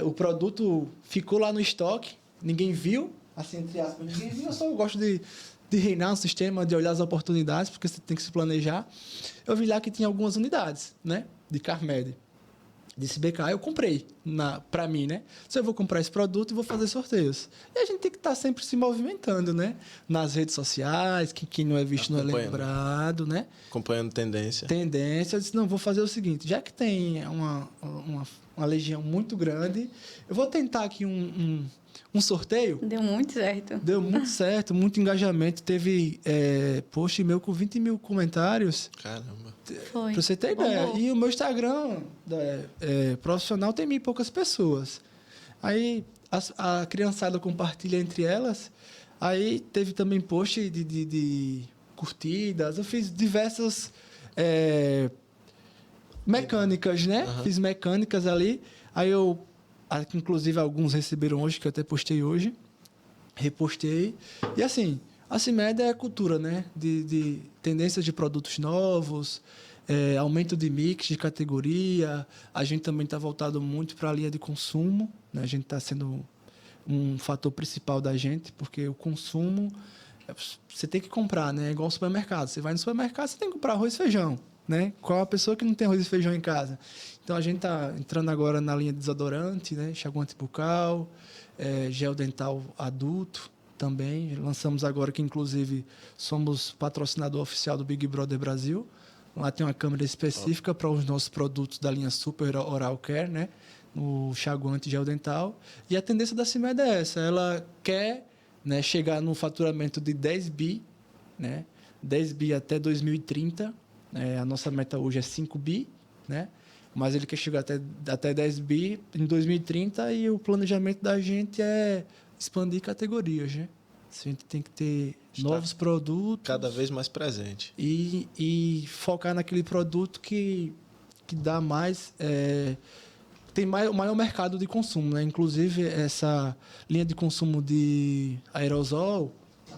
O produto ficou lá no estoque, ninguém viu, assim, entre aspas, ninguém viu. Eu só gosto de reinar no sistema, de olhar as oportunidades, porque você tem que se planejar. Eu vi lá que tinha algumas unidades, né, de Carmed. Disse BK, eu comprei para mim, né? Se eu vou comprar esse produto e vou fazer sorteios. E a gente tem que estar sempre se movimentando, né? Nas redes sociais, quem não é visto não é lembrado, né? Acompanhando tendência. Eu disse, não, vou fazer o seguinte, já que tem uma legião muito grande, eu vou tentar aqui um sorteio. Deu muito certo. Deu muito certo, muito engajamento. Teve post meu com 20 mil comentários. Caramba. Foi. Pra você ter ideia. Bombou. E o meu Instagram profissional tem 1.000 e poucas pessoas. Aí a criançada compartilha entre elas. Aí teve também post de curtidas. Eu fiz diversas mecânicas, né? Uhum. Fiz mecânicas ali. Aí inclusive alguns receberam hoje, que eu até postei hoje. Repostei. E assim, a CIMED é a cultura, né? De tendências de produtos novos, aumento de mix, de categoria. A gente também está voltado muito para a linha de consumo, né? A gente está sendo um fator principal da gente, porque o consumo você tem que comprar, né? É igual ao supermercado. Você vai no supermercado, você tem que comprar arroz e feijão, né? Qual a pessoa que não tem arroz e feijão em casa? Então, a gente está entrando agora na linha de desodorante, né? Enxaguante bucal, gel dental adulto também. Lançamos agora que, inclusive, somos patrocinador oficial do Big Brother Brasil. Lá tem uma câmera específica para os nossos produtos da linha Super Oral Care, né? O enxaguante gel dental. E a tendência da CIMED é essa. Ela quer, né, chegar no faturamento de 10 bi, né? 10 bi até 2030. A nossa meta hoje é 5 bi, né? Mas ele quer chegar até 10 bi em 2030 e o planejamento da gente é expandir categorias, né? A gente tem que ter novos produtos. Cada vez mais presente. E focar naquele produto que dá mais... tem o maior mercado de consumo, né? Inclusive, essa linha de consumo de aerosol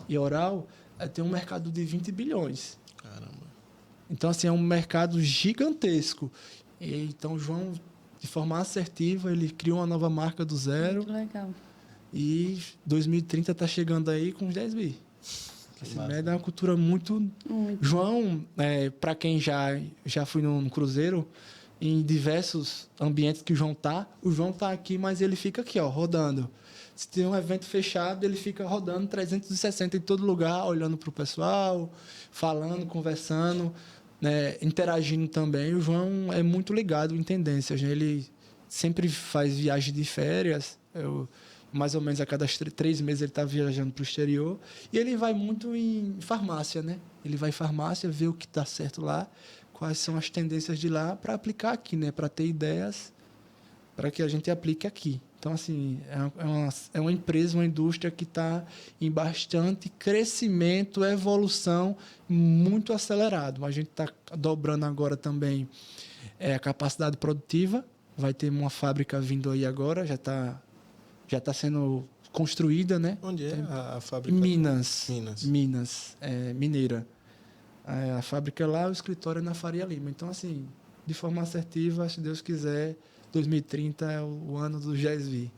e oral tem um mercado de 20 bilhões. Caramba. Então, assim, é um mercado gigantesco. Então, o João, de forma assertiva, ele criou uma nova marca do zero. Muito legal. E 2030 está chegando aí com uns 10 bi. A CIMED é uma cultura muito... João, para quem já foi no cruzeiro, em diversos ambientes que o João tá aqui, mas ele fica aqui, ó, rodando. Se tem um evento fechado, ele fica rodando 360 em todo lugar, olhando para o pessoal, falando, conversando, né, interagindo também. O João é muito ligado em tendências, né? Ele sempre faz viagem de férias. Mais ou menos a cada 3 meses ele está viajando para o exterior. E ele vai muito em farmácia, né? Ele vai em farmácia, vê o que está certo lá, quais são as tendências de lá, para aplicar aqui, né? Para ter ideias, para que a gente aplique aqui. Então, assim, é uma empresa, uma indústria que está em bastante crescimento, evolução muito acelerado. A gente está dobrando agora também a capacidade produtiva. Vai ter uma fábrica vindo aí agora, já está sendo construída, né? Onde é a fábrica? Minas. Minas. Mineira. A fábrica é lá, o escritório é na Faria Lima. Então, assim, de forma assertiva, se Deus quiser, 2030 é o ano do GESV.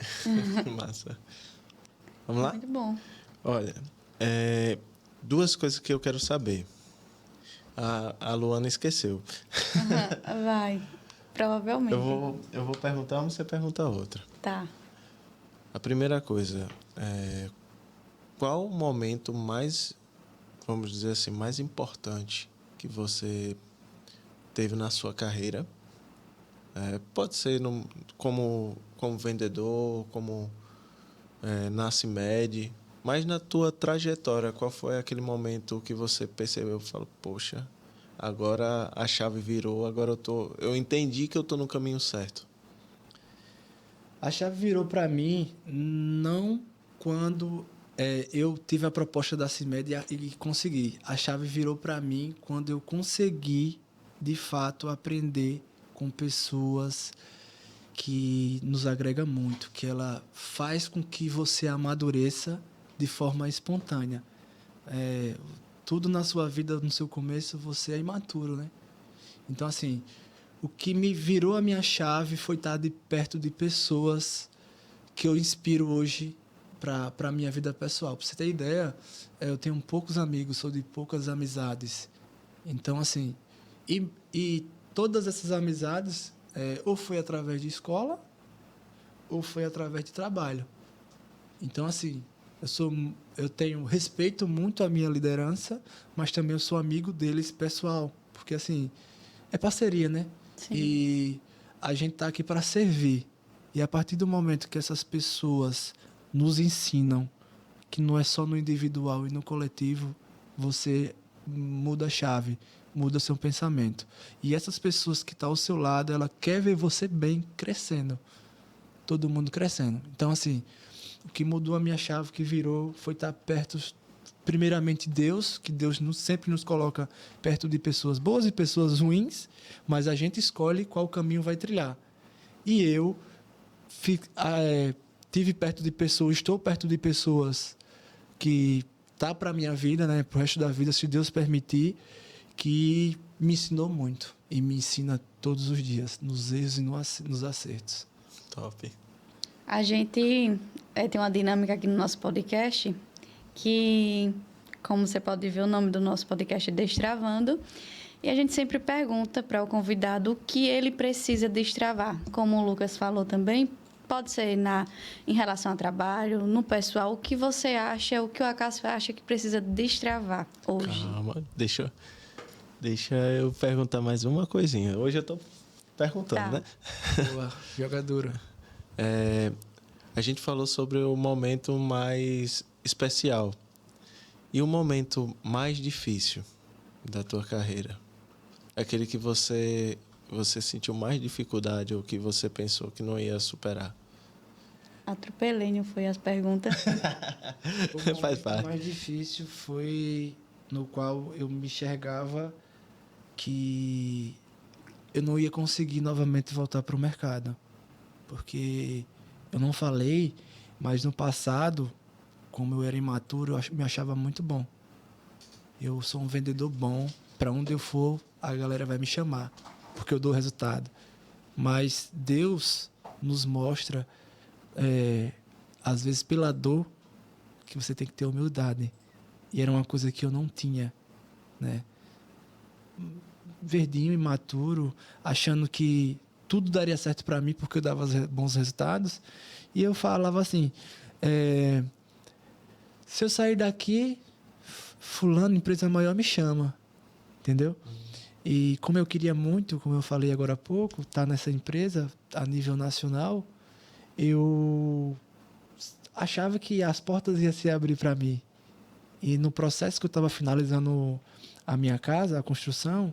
Massa. Vamos lá? Muito bom. Olha, 2 coisas que eu quero saber. A Luana esqueceu. Vai. Provavelmente. Eu vou perguntar uma, você pergunta outra. Tá. A primeira coisa, qual o momento mais, vamos dizer assim, mais importante que você teve na sua carreira? Pode ser como vendedor, como na CIMED, mas na tua trajetória, qual foi aquele momento que você percebeu e falou, poxa, agora a chave virou, agora eu entendi que eu estou no caminho certo? A chave virou para mim não quando eu tive a proposta da CIMED e consegui. A chave virou para mim quando eu consegui, de fato, aprender com pessoas que nos agrega muito, que ela faz com que você amadureça de forma espontânea. Tudo na sua vida, no seu começo, você é imaturo, né? Então, assim, o que me virou a minha chave foi estar perto de pessoas que eu inspiro hoje para a minha vida pessoal. Para você ter ideia, eu tenho poucos amigos, sou de poucas amizades. Então, assim, e todas essas amizades ou foi através de escola ou foi através de trabalho. Então, assim, eu respeito muito a minha liderança, mas também eu sou amigo deles pessoal, porque, assim, é parceria, né? Sim. E a gente está aqui para servir. E a partir do momento que essas pessoas nos ensinam que não é só no individual e no coletivo, você muda a chave, muda seu pensamento. E essas pessoas que estão ao seu lado, ela quer ver você bem crescendo. Todo mundo crescendo. Então, assim, o que mudou a minha chave, que virou, foi estar perto, primeiramente, Deus, que Deus sempre nos coloca perto de pessoas boas e pessoas ruins, mas a gente escolhe qual caminho vai trilhar. E eu estou perto de pessoas que tá para a minha vida, né, para o resto da vida, se Deus permitir, que me ensinou muito e me ensina todos os dias, nos erros e nos acertos. Top. A gente tem uma dinâmica aqui no nosso podcast que Como você pode ver, o nome do nosso podcast é Destravando. E a gente sempre pergunta para o convidado o que ele precisa destravar. Como o Lucas falou também, pode ser em relação ao trabalho, no pessoal, o que você acha, o que o Acácio acha que precisa destravar hoje. Calma, deixa eu perguntar mais uma coisinha. Hoje eu estou perguntando, né? Boa, jogadora. A gente falou sobre o momento mais especial. E o momento mais difícil da tua carreira? Aquele que você sentiu mais dificuldade ou que você pensou que não ia superar? Atropelei, não foi as perguntas? Faz parte. O mais difícil foi no qual eu me enxergava que eu não ia conseguir novamente voltar para o mercado. Porque eu não falei, mas no passado, como eu era imaturo, eu me achava muito bom. Eu sou um vendedor bom. Para onde eu for, a galera vai me chamar, porque eu dou resultado. Mas Deus nos mostra, às vezes pela dor, que você tem que ter humildade. E era uma coisa que eu não tinha, né? Verdinho, imaturo, achando que tudo daria certo para mim porque eu dava bons resultados. E eu falava assim, se eu sair daqui, fulano, empresa maior, me chama. Entendeu? E como eu queria muito, como eu falei agora há pouco, estar nessa empresa a nível nacional, eu achava que as portas iam se abrir para mim. E no processo que eu estava finalizando a minha casa, a construção,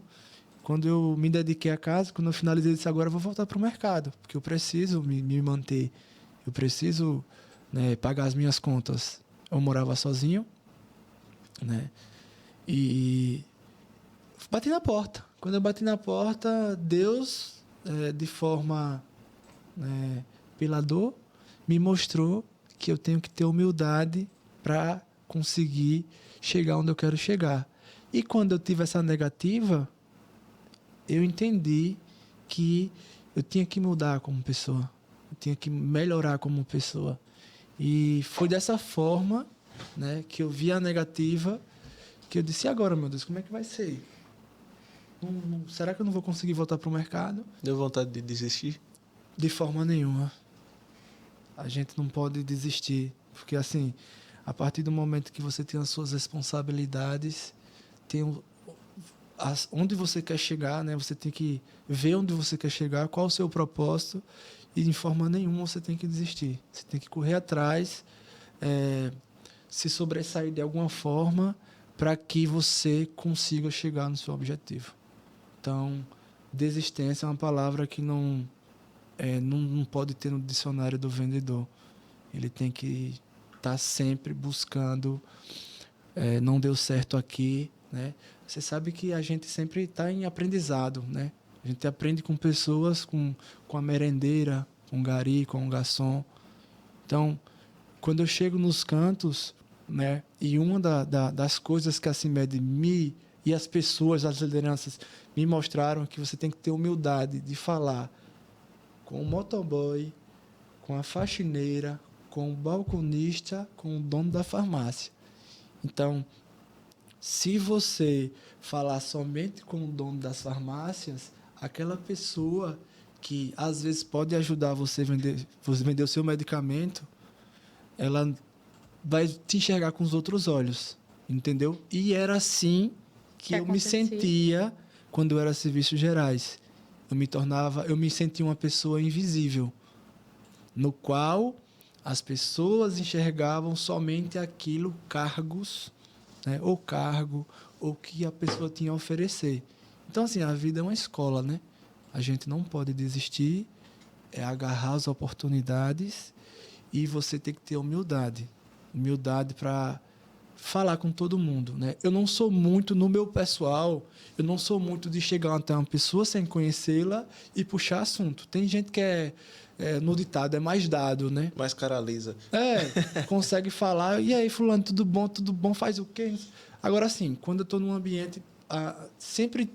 quando eu me dediquei à casa, quando eu finalizei, eu disse, agora eu vou voltar para o mercado, porque eu preciso me manter, eu preciso, né, pagar as minhas contas. Eu morava sozinho, né? E bati na porta. Quando eu bati na porta, Deus, de forma, pela dor, me mostrou que eu tenho que ter humildade para conseguir chegar onde eu quero chegar. E quando eu tive essa negativa, eu entendi que eu tinha que mudar como pessoa. Eu tinha que melhorar como pessoa. E foi dessa forma, né, que eu vi a negativa, que eu disse, e agora, meu Deus, como é que vai ser? Será que eu não vou conseguir voltar para o mercado? Deu vontade de desistir? De forma nenhuma. A gente não pode desistir. Porque, assim, a partir do momento que você tem as suas responsabilidades, onde você quer chegar, né? Você tem que ver onde você quer chegar, qual o seu propósito, e de forma nenhuma você tem que desistir. Você tem que correr atrás, se sobressair de alguma forma para que você consiga chegar no seu objetivo. Então, desistência é uma palavra que não pode ter no dicionário do vendedor. Ele tem que estar sempre buscando, não deu certo aqui, né? Você sabe que a gente sempre está em aprendizado, né? A gente aprende com pessoas, com a merendeira, com o gari, com o garçom. Então, quando eu chego nos cantos, né? E uma das coisas que a CIMED e as pessoas, as lideranças, me mostraram que você tem que ter humildade de falar com o motoboy, com a faxineira, com o balconista, com o dono da farmácia. Então, se você falar somente com o dono das farmácias, aquela pessoa que às vezes pode ajudar você a vender o seu medicamento, ela vai te enxergar com os outros olhos, entendeu? E era assim que eu me sentia quando eu era serviços gerais. Eu me sentia uma pessoa invisível, no qual as pessoas enxergavam somente aquilo, cargos, né? Ou cargo, ou que a pessoa tinha a oferecer. Então, assim, a vida é uma escola, né? A gente não pode desistir, agarrar as oportunidades, e você tem que ter humildade para falar com todo mundo, né? Eu não sou muito, no meu pessoal, eu não sou muito de chegar até uma pessoa sem conhecê-la e puxar assunto. Tem gente que no ditado, é mais dado, né? Mais cara lisa. Consegue falar, e aí, fulano, tudo bom, faz o quê? Agora, assim, quando eu estou num ambiente, sempre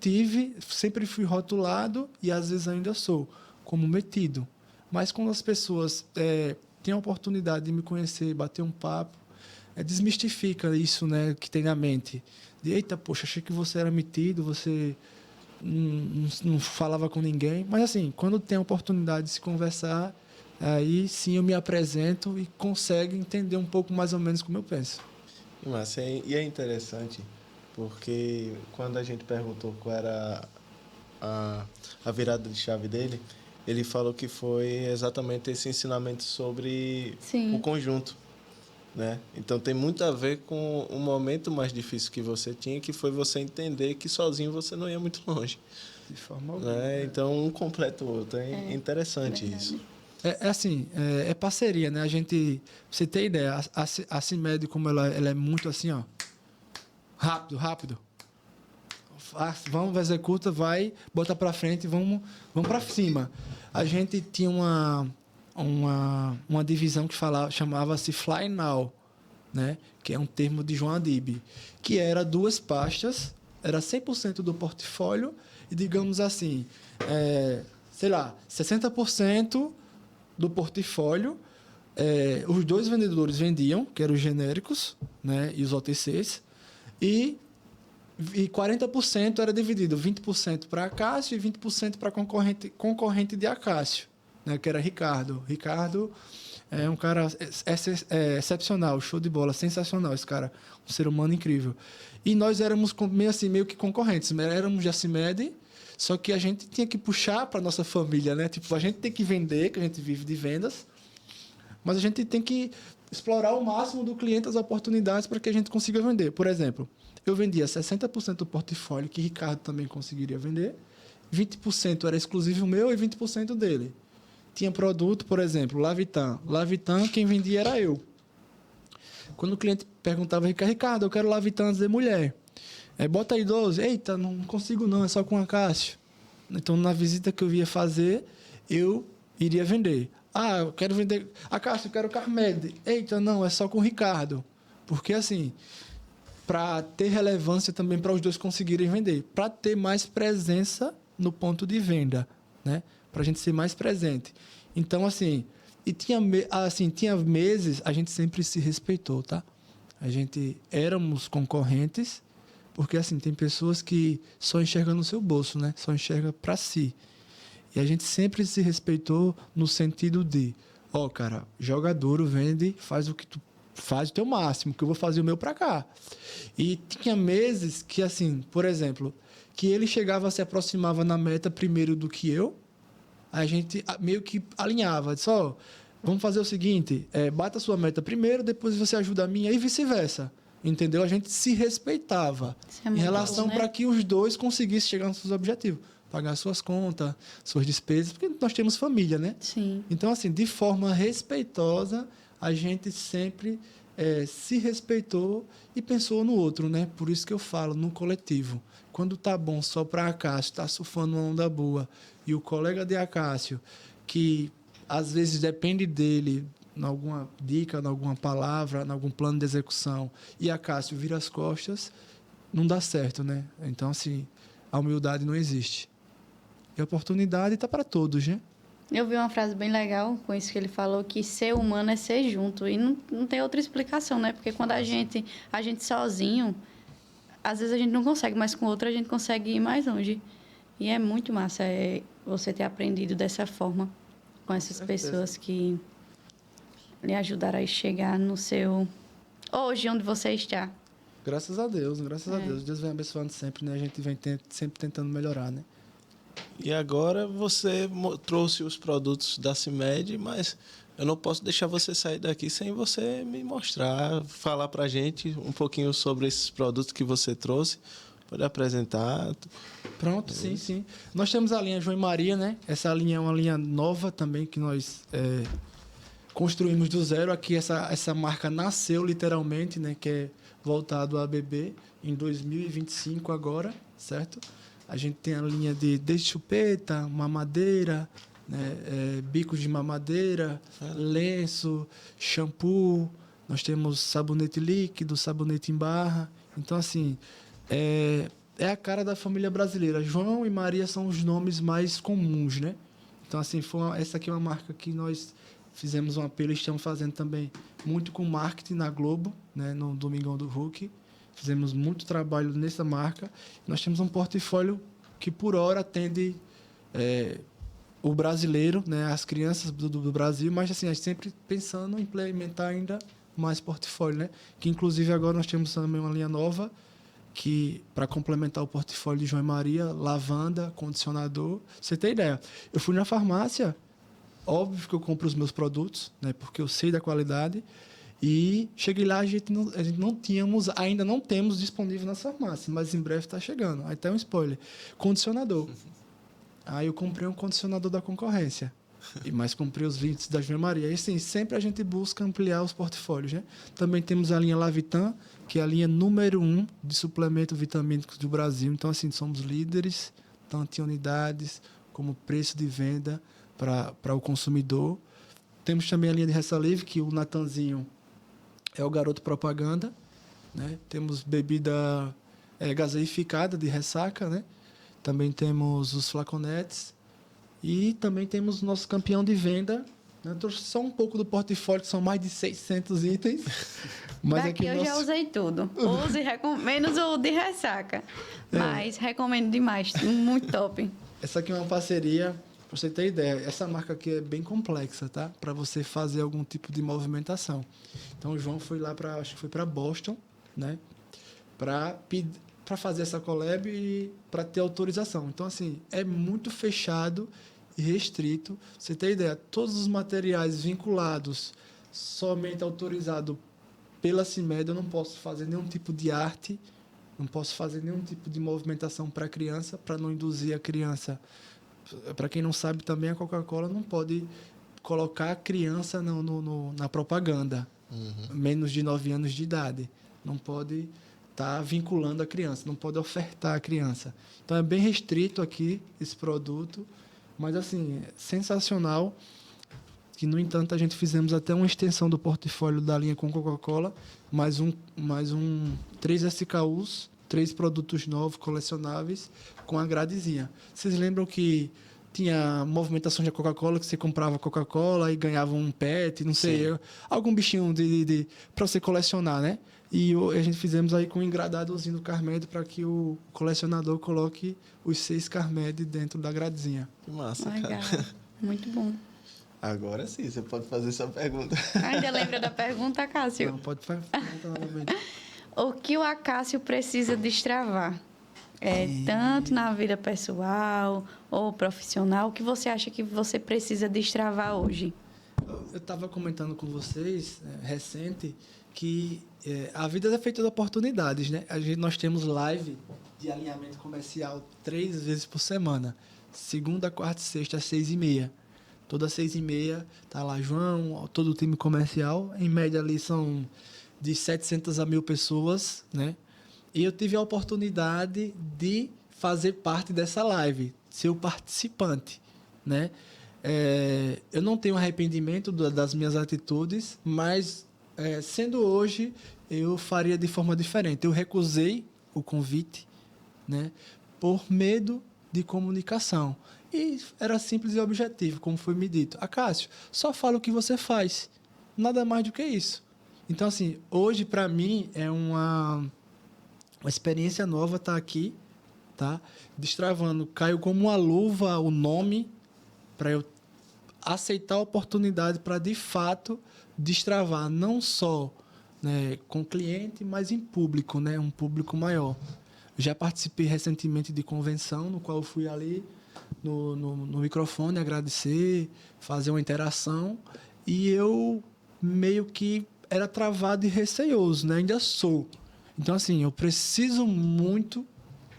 fui rotulado, e às vezes ainda sou, como metido. Mas quando as pessoas têm a oportunidade de me conhecer, bater um papo, desmistifica isso, né, que tem na mente. De, eita, poxa, achei que você era metido, você não falava com ninguém. Mas, assim, quando tem a oportunidade de se conversar, aí sim eu me apresento e consigo entender um pouco mais ou menos como eu penso. Mas e é interessante, porque quando a gente perguntou qual era a virada de chave dele, ele falou que foi exatamente esse ensinamento sobre o conjunto, né? Então tem muito a ver com o momento mais difícil que você tinha, que foi você entender que sozinho você não ia muito longe. De forma alguma. Né? Então um completa o outro. É interessante isso. Assim, é parceria, né? A gente, pra você ter ideia, a CIMED, como ela é muito assim, ó, rápido. Vamos, executa, vai, bota para frente, vamos para cima. A gente tinha uma divisão que chamava-se Fly Now, né? Que é um termo de João Adib, que era 2 pastas, era 100% do portfólio e, digamos assim, 60% do portfólio, os 2 vendedores vendiam, que eram os genéricos, né? E os OTCs, e 40% era dividido, 20% para Acácio e 20% para concorrente de Acácio, né, que era Ricardo. Ricardo é um cara excepcional, show de bola, sensacional esse cara, um ser humano incrível. E nós éramos meio que concorrentes, éramos de CIMED, só que a gente tinha que puxar para nossa família, né? Tipo, a gente tem que vender, que a gente vive de vendas, mas a gente tem que explorar o máximo do cliente, as oportunidades para que a gente consiga vender. Por exemplo, eu vendia 60% do portfólio, que Ricardo também conseguiria vender. 20% era exclusivo meu e 20% dele. Tinha produto, por exemplo, Lavitan. Lavitan, quem vendia era eu. Quando o cliente perguntava, Ricardo, eu quero Lavitan dizer mulher. Bota aí 12. Eita, não consigo não, é só com Acácio. Então, na visita que eu ia fazer, eu iria vender. Eu quero vender... Acácio, eu quero Carmed. Eita, não, é só com Ricardo. Porque, assim... para ter relevância também para os 2 conseguirem vender, para ter mais presença no ponto de venda, né? Para a gente ser mais presente. Então, assim, tinha meses, a gente sempre se respeitou, tá? A gente éramos concorrentes, porque, assim, tem pessoas que só enxergam no seu bolso, né? Só enxergam para si. E a gente sempre se respeitou no sentido de, cara, joga duro, vende, faz o que tu faz o teu máximo, que eu vou fazer o meu para cá. E tinha meses que, assim, por exemplo, que ele se aproximava na meta primeiro do que eu, a gente meio que alinhava, disse, vamos fazer o seguinte, bata a sua meta primeiro, depois você ajuda a minha e vice-versa. Entendeu? A gente se respeitava em relação para que os 2 conseguissem chegar nos seus objetivos. Pagar suas contas, suas despesas, porque nós temos família, né? Sim. Então, assim, de forma respeitosa, a gente sempre se respeitou e pensou no outro, né? Por isso que eu falo, no coletivo. Quando tá bom só para Acácio, está surfando uma onda boa, e o colega de Acácio, que às vezes depende dele, em alguma dica, em alguma palavra, em algum plano de execução, e Acácio vira as costas, não dá certo, né? Então, assim, a humildade não existe. E a oportunidade está para todos, né? Eu vi uma frase bem legal com isso que ele falou, que ser humano é ser junto. E não tem outra explicação, né? Porque quando a gente sozinho, às vezes a gente não consegue, mas com outro a gente consegue ir mais longe. E é muito massa você ter aprendido dessa forma, com essas pessoas que lhe ajudaram a chegar no seu... Hoje, onde você está. Graças a Deus, graças a Deus. Deus vem abençoando sempre, né? A gente vem sempre tentando melhorar, né? E agora você trouxe os produtos da CIMED, mas eu não posso deixar você sair daqui sem você me mostrar, falar para a gente um pouquinho sobre esses produtos que você trouxe. Pode apresentar. Pronto, sim. Nós temos a linha João e Maria, né? Essa linha é uma linha nova também que nós construímos do zero. Aqui essa marca nasceu literalmente, né? Que é voltado a bebê em 2025 agora, certo? A gente tem a linha de chupeta, mamadeira, né? Bicos de mamadeira, lenço, shampoo. Nós temos sabonete líquido, sabonete em barra. Então, assim, é a cara da família brasileira. João e Maria são os nomes mais comuns, né? Então, assim, essa aqui é uma marca que nós fizemos um apelo, estamos fazendo também muito com marketing na Globo, né, no Domingão do Hulk. Fizemos muito trabalho nessa marca. Nós temos um portfólio que, por hora, atende o brasileiro, né, as crianças do Brasil, mas assim, a gente sempre pensando em implementar ainda mais portfólio, né? Que, inclusive, agora nós temos também uma linha nova que, para complementar o portfólio de João e Maria, lavanda, condicionador. Você tem ideia? Eu fui na farmácia, óbvio que eu compro os meus produtos, né, porque eu sei da qualidade, e cheguei lá, a gente não tínhamos, ainda não temos disponível nas farmácias, mas em breve está chegando. Aí tem um spoiler. Condicionador. Aí eu comprei um condicionador da concorrência. Mas comprei os vinhos da João Maria. E assim, sempre a gente busca ampliar os portfólios, né? Também temos a linha Lavitan, que é a linha número 1 de suplemento vitamínicos do Brasil. Então, assim, somos líderes, tanto em unidades como preço de venda para o consumidor. Temos também a linha de Ressalive, que o Natanzinho é o garoto propaganda, né? Temos bebida gaseificada de ressaca, né? Também temos os flaconetes e também temos o nosso campeão de venda, né? Trouxe só um pouco do portfólio, que são mais de 600 itens. Mas daqui eu já usei tudo. Menos o de ressaca. Mas recomendo demais. Muito top. Essa aqui é uma parceria, para você ter ideia. Essa marca aqui é bem complexa, tá? Para você fazer algum tipo de movimentação. Então, o João foi lá acho que foi para Boston, né? Para fazer essa collab e para ter autorização. Então, assim, é muito fechado e restrito. Você tem ideia, todos os materiais vinculados, somente autorizado pela CIMED, eu não posso fazer nenhum tipo de arte, não posso fazer nenhum tipo de movimentação para a criança, para não induzir a criança. Para quem não sabe também, a Coca-Cola não pode colocar a criança na propaganda, menos de 9 anos de idade. Não pode estar vinculando a criança, não pode ofertar a criança. Então, é bem restrito aqui esse produto, mas, assim, sensacional. Que, no entanto, a gente fizemos até uma extensão do portfólio da linha com Coca-Cola, mais 3 SKUs, 3 produtos novos, colecionáveis, com a gradezinha. Vocês lembram que tinha movimentação da Coca-Cola, que você comprava Coca-Cola e ganhava um pet, não sei, algum bichinho para você colecionar, né? E a gente fizemos aí com um engradadozinho do Carmed para que o colecionador coloque os 6 Carmed dentro da gradezinha. Que massa, legal. Cara. Muito bom. Agora sim, você pode fazer essa pergunta. Ainda lembra da pergunta, Cássio? Não, pode perguntar novamente. O que o Acácio precisa destravar? Tanto na vida pessoal ou profissional, o que você acha que você precisa destravar hoje? Eu estava comentando com vocês, recente, que a vida é feita de oportunidades, né? Nós temos live de alinhamento comercial 3 vezes por semana. Segunda, quarta e sexta, às 6h30. Toda 6h30 tá lá João, todo o time comercial. Em média ali são de 700 a 1.000 pessoas, né? E eu tive a oportunidade de fazer parte dessa live, ser o participante, né? Eu não tenho arrependimento das minhas atitudes, mas sendo hoje, eu faria de forma diferente. Eu recusei o convite, né? Por medo de comunicação. E era simples e objetivo, como foi me dito. Acácio, só fala o que você faz. Nada mais do que isso. Então, assim, hoje, para mim, é uma experiência nova estar aqui, tá? Destravando. Caiu como uma luva o nome para eu aceitar a oportunidade para, de fato, destravar não só, né, com cliente, mas em público, né? Um público maior. Já participei recentemente de convenção, no qual eu fui ali no microfone agradecer, fazer uma interação, e eu meio que era travado e receoso, né? Ainda sou. Então, assim, eu preciso muito,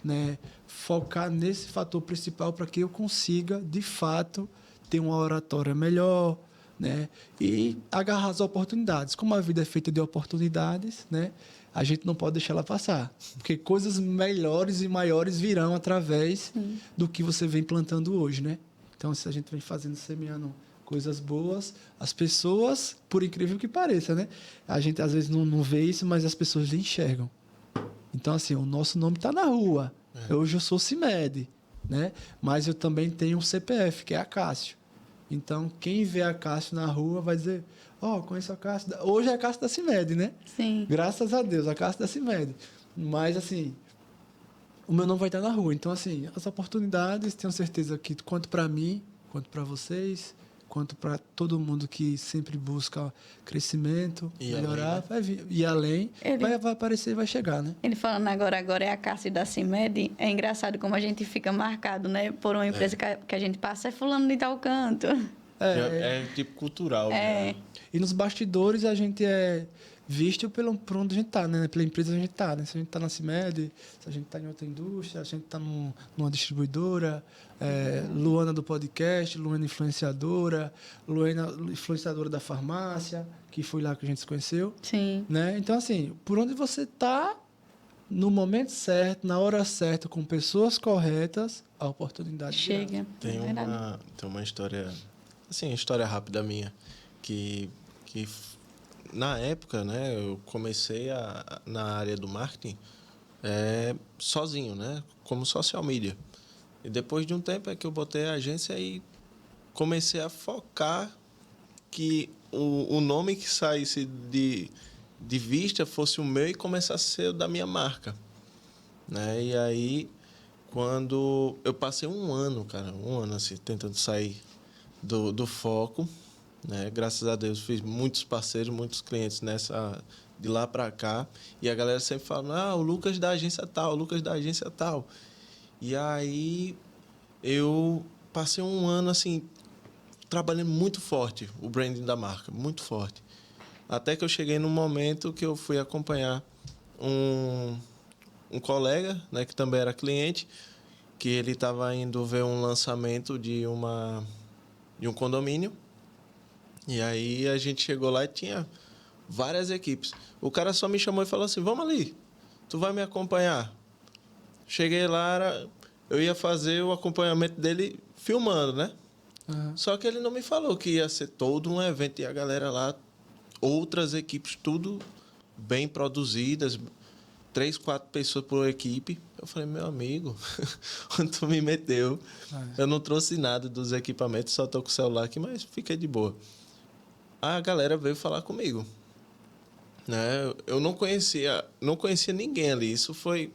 né, focar nesse fator principal para que eu consiga, de fato, ter uma oratória melhor, né? E agarrar as oportunidades. Como a vida é feita de oportunidades, né? A gente não pode deixar ela passar. Porque coisas melhores e maiores virão através do que você vem plantando hoje, né? Então, se a gente vem fazendo, semeando coisas boas, as pessoas, por incrível que pareça, né? A gente, às vezes, não vê isso, mas as pessoas lhe enxergam. Então, assim, o nosso nome está na rua. Hoje eu sou CIMED, né? Mas eu também tenho um CPF, que é Acácio. Então, quem vê a Cássio na rua vai dizer, conheço a Cássio. Hoje é a Cássio da CIMED, né? Sim. Graças a Deus, a Cássio da CIMED. Mas, assim, o meu nome vai estar na rua. Então, assim, as oportunidades, tenho certeza que, quanto para mim, quanto para vocês, quanto para todo mundo que sempre busca crescimento, melhorar, vai vir. E além, vai aparecer e vai chegar, né? Ele falando agora é a Cássio da CIMED. É engraçado como a gente fica marcado, né? Por uma empresa que a gente passa, é fulano de tal canto. É tipo cultural. Né? E nos bastidores a gente é visto por onde a gente está, né? Pela empresa a gente está, né? Se a gente está na CIMED, se a gente está em outra indústria, a gente está numa distribuidora, Luana do podcast, Luana influenciadora, Luana influenciadora da farmácia, que foi lá que a gente se conheceu. Sim. Né? Então, assim, por onde você está, no momento certo, na hora certa, com pessoas corretas, a oportunidade chega. Tem uma história, assim, história rápida minha, que na época, né, eu comecei na área do marketing sozinho, né, como social media. E depois de um tempo é que eu botei a agência e comecei a focar que o nome que saísse de vista fosse o meu e começasse a ser o da minha marca. Né? E aí, quando eu passei um ano assim, tentando sair do foco, né? Graças a Deus fiz muitos parceiros, muitos clientes de lá para cá, e a galera sempre fala, o Lucas da agência tal, o Lucas da agência tal. E aí eu passei um ano assim trabalhando muito forte o branding da marca, muito forte. Até que eu cheguei num momento que eu fui acompanhar um colega, né, que também era cliente, que ele estava indo ver um lançamento de um condomínio. E aí a gente chegou lá e tinha várias equipes. O cara só me chamou e falou assim, vamos ali, tu vai me acompanhar. Cheguei lá, eu ia fazer o acompanhamento dele filmando, né? Uhum. Só que ele não me falou que ia ser todo um evento e a galera lá, outras equipes, tudo bem produzidas, 3, 4 pessoas por equipe. Eu falei, meu amigo, onde tu me meteu? Eu não trouxe nada dos equipamentos, só tô com o celular aqui, mas fiquei de boa. A galera veio falar comigo. Né? Eu não conhecia ninguém ali. Isso foi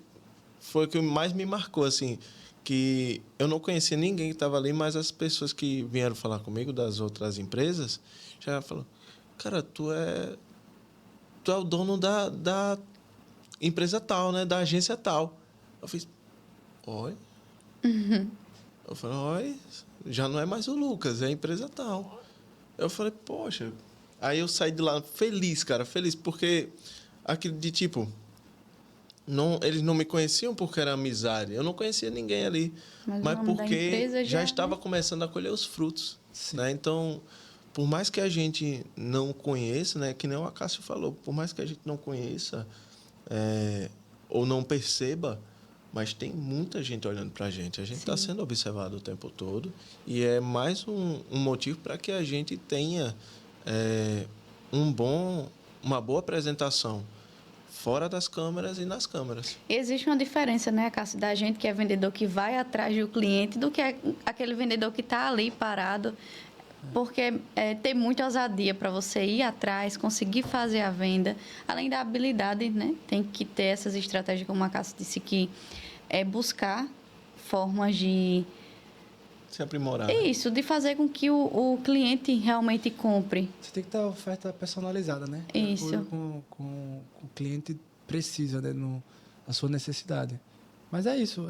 o que mais me marcou, assim, que eu não conhecia ninguém que estava ali, mas as pessoas que vieram falar comigo das outras empresas já falaram, cara, tu é o dono da empresa tal, né? Da agência tal. Eu fiz, oi? Uhum. Eu falei, oi? Já não é mais o Lucas, é a empresa tal. Eu falei, poxa. Aí eu saí de lá feliz, cara, feliz, porque aquele de tipo, eles não me conheciam porque era amizade. Eu não conhecia ninguém ali, mas porque já estava começando a colher os frutos. Né? Então, por mais que a gente não conheça, né, que nem o Acácio falou, por mais que a gente não conheça ou não perceba, mas tem muita gente olhando para a gente. A gente está sendo observado o tempo todo e é mais um motivo para que a gente tenha uma boa apresentação fora das câmeras e nas câmeras. Existe uma diferença, né, Cássio, da gente que é vendedor que vai atrás do cliente do que aquele vendedor que está ali parado, porque tem muita ousadia para você ir atrás, conseguir fazer a venda, além da habilidade, né? Tem que ter essas estratégias, como a Cássio disse, que é buscar formas de se aprimorar. Isso, de fazer com que o cliente realmente compre. Você tem que ter a oferta personalizada, né? Isso. Com o cliente precisa, né? A sua necessidade. Mas é isso.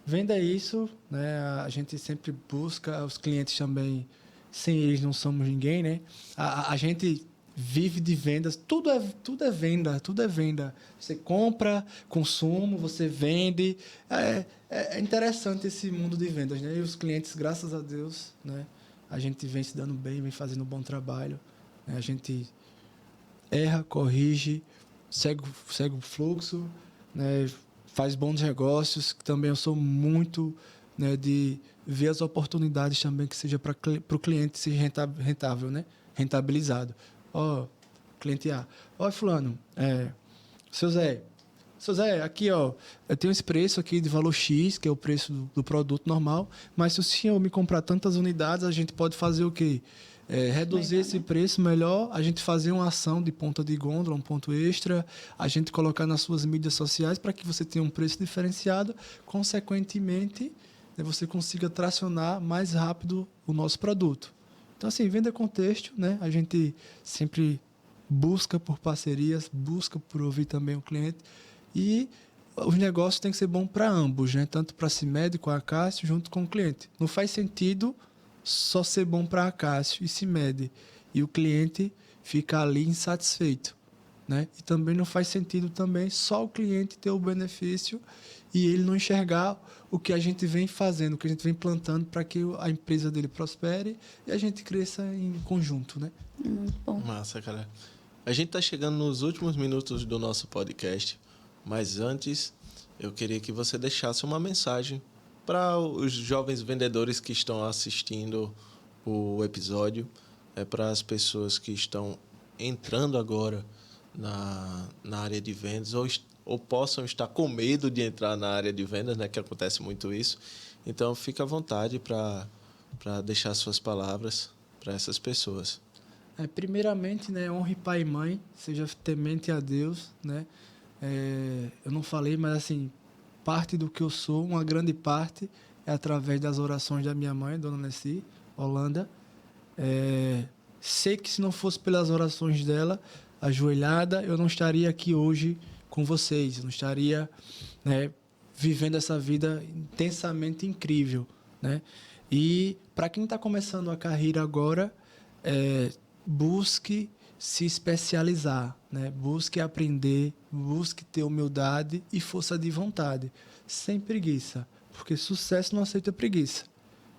Venda é isso, né? A gente sempre busca os clientes também. Sem eles não somos ninguém, né? A gente vive de vendas. Tudo é venda, tudo é venda. Você compra, consumo, você vende. É interessante esse mundo de vendas, né? E os clientes, graças a Deus, né? A gente vem se dando bem, vem fazendo um bom trabalho. Né? A gente erra, corrige, segue o fluxo, né? Faz bons negócios, que também eu sou muito, né, de ver as oportunidades também que seja para o cliente ser rentável, né? Rentabilizado. Cliente A. Fulano, seu Zé, Seu Zé, aqui, ó, eu tenho esse preço aqui de valor X, que é o preço do produto normal, mas se o senhor me comprar tantas unidades, a gente pode fazer o quê? Reduzir esse preço melhor, a gente fazer uma ação de ponta de gôndola, um ponto extra, a gente colocar nas suas mídias sociais para que você tenha um preço diferenciado, consequentemente, né, você consiga tracionar mais rápido o nosso produto. Então, assim, venda contexto, né? A gente sempre busca por parcerias, busca por ouvir também o cliente e os negócios têm que ser bons para ambos, né? Tanto para a CIMED com a Acácio, junto com o cliente. Não faz sentido só ser bom para a Acácio e CIMED e o cliente ficar ali insatisfeito, né? E também não faz sentido também só o cliente ter o benefício e ele não enxergar o que a gente vem fazendo, o que a gente vem plantando para que a empresa dele prospere e a gente cresça em conjunto, né? Muito bom. Massa, cara. A gente está chegando nos últimos minutos do nosso podcast, mas antes eu queria que você deixasse uma mensagem para os jovens vendedores que estão assistindo o episódio, para as pessoas que estão entrando agora na área de vendas ou possam estar com medo de entrar na área de vendas, né, que acontece muito isso. Então, fique à vontade para deixar suas palavras para essas pessoas. Primeiramente, né, honre pai e mãe, seja temente a Deus, né? Eu não falei, mas assim, parte do que eu sou, uma grande parte, é através das orações da minha mãe, Dona Nessi, Holanda. Sei que se não fosse pelas orações dela, ajoelhada, eu não estaria aqui hoje com vocês, eu não estaria, né, vivendo essa vida intensamente incrível, né? E para quem está começando a carreira agora, busque se especializar, né? Busque aprender, busque ter humildade e força de vontade, sem preguiça, porque sucesso não aceita preguiça.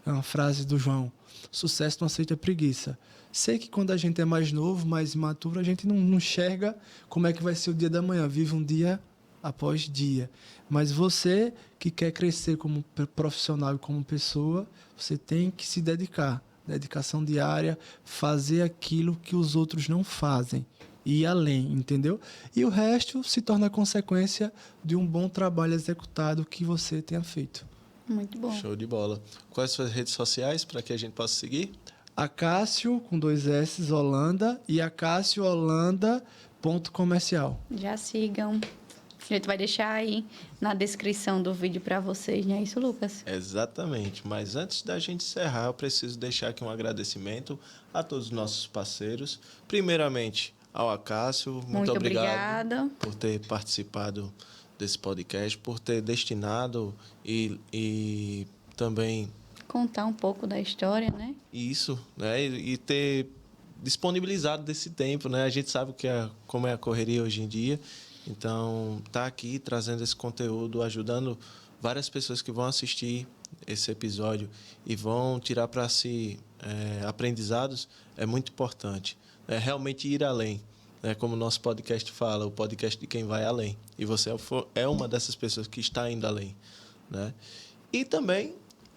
É uma frase do João. Sucesso não aceita preguiça. Sei que quando a gente é mais novo, mais imaturo, a gente não enxerga como é que vai ser o dia da manhã. Vive um dia após dia. Mas você que quer crescer como profissional e como pessoa, você tem que se dedicar. Dedicação diária, fazer aquilo que os outros não fazem. E ir além, entendeu? E o resto se torna consequência de um bom trabalho executado que você tenha feito. Muito bom. Show de bola. Quais suas redes sociais para que a gente possa seguir? Acácio, com 2 S, Holanda, e acacioholanda.comercial. Já sigam. A gente vai deixar aí na descrição do vídeo para vocês, não é isso, Lucas? Exatamente. Mas antes da gente encerrar, eu preciso deixar aqui um agradecimento a todos os nossos parceiros. Primeiramente, ao Acácio. Muito obrigado por ter participado desse podcast, por ter destinado e também... contar um pouco da história, né? Isso, né? E ter disponibilizado desse tempo, né? A gente sabe como é a correria hoje em dia. Então, tá aqui trazendo esse conteúdo, ajudando várias pessoas que vão assistir esse episódio e vão tirar para si aprendizados, é muito importante. Realmente ir além, né? Como o nosso podcast fala, o podcast de quem vai além. E você é uma dessas pessoas que está indo além, né? E também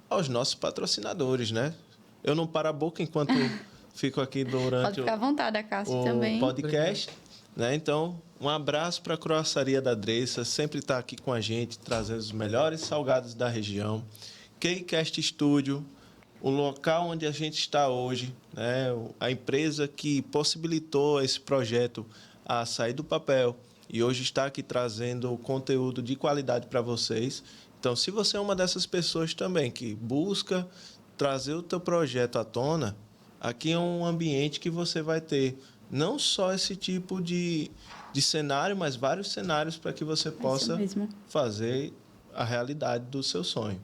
aos nossos patrocinadores, né? Eu não paro a boca enquanto fico aqui durante Pode ficar à vontade, a Cássia também. podcast, né? Então, um abraço para a Croaçaria da Dressa, sempre está aqui com a gente, trazendo os melhores salgados da região. Keycast Studio, o local onde a gente está hoje, né? A empresa que possibilitou esse projeto a sair do papel e hoje está aqui trazendo conteúdo de qualidade para vocês. Então, se você é uma dessas pessoas também que busca trazer o teu projeto à tona, aqui é um ambiente que você vai ter não só esse tipo de cenário, mas vários cenários para que você possa fazer a realidade do seu sonho,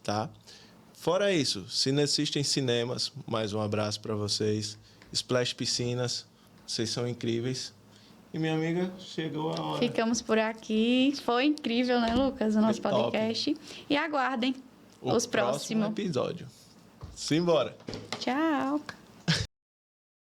tá? Fora isso, Cinesystem Cinemas, mais um abraço para vocês. Splash Piscinas, vocês são incríveis. E minha amiga, chegou a hora. Ficamos por aqui. Foi incrível, né, Lucas? O nosso podcast. E aguardem os próximos episódio. Simbora. Tchau.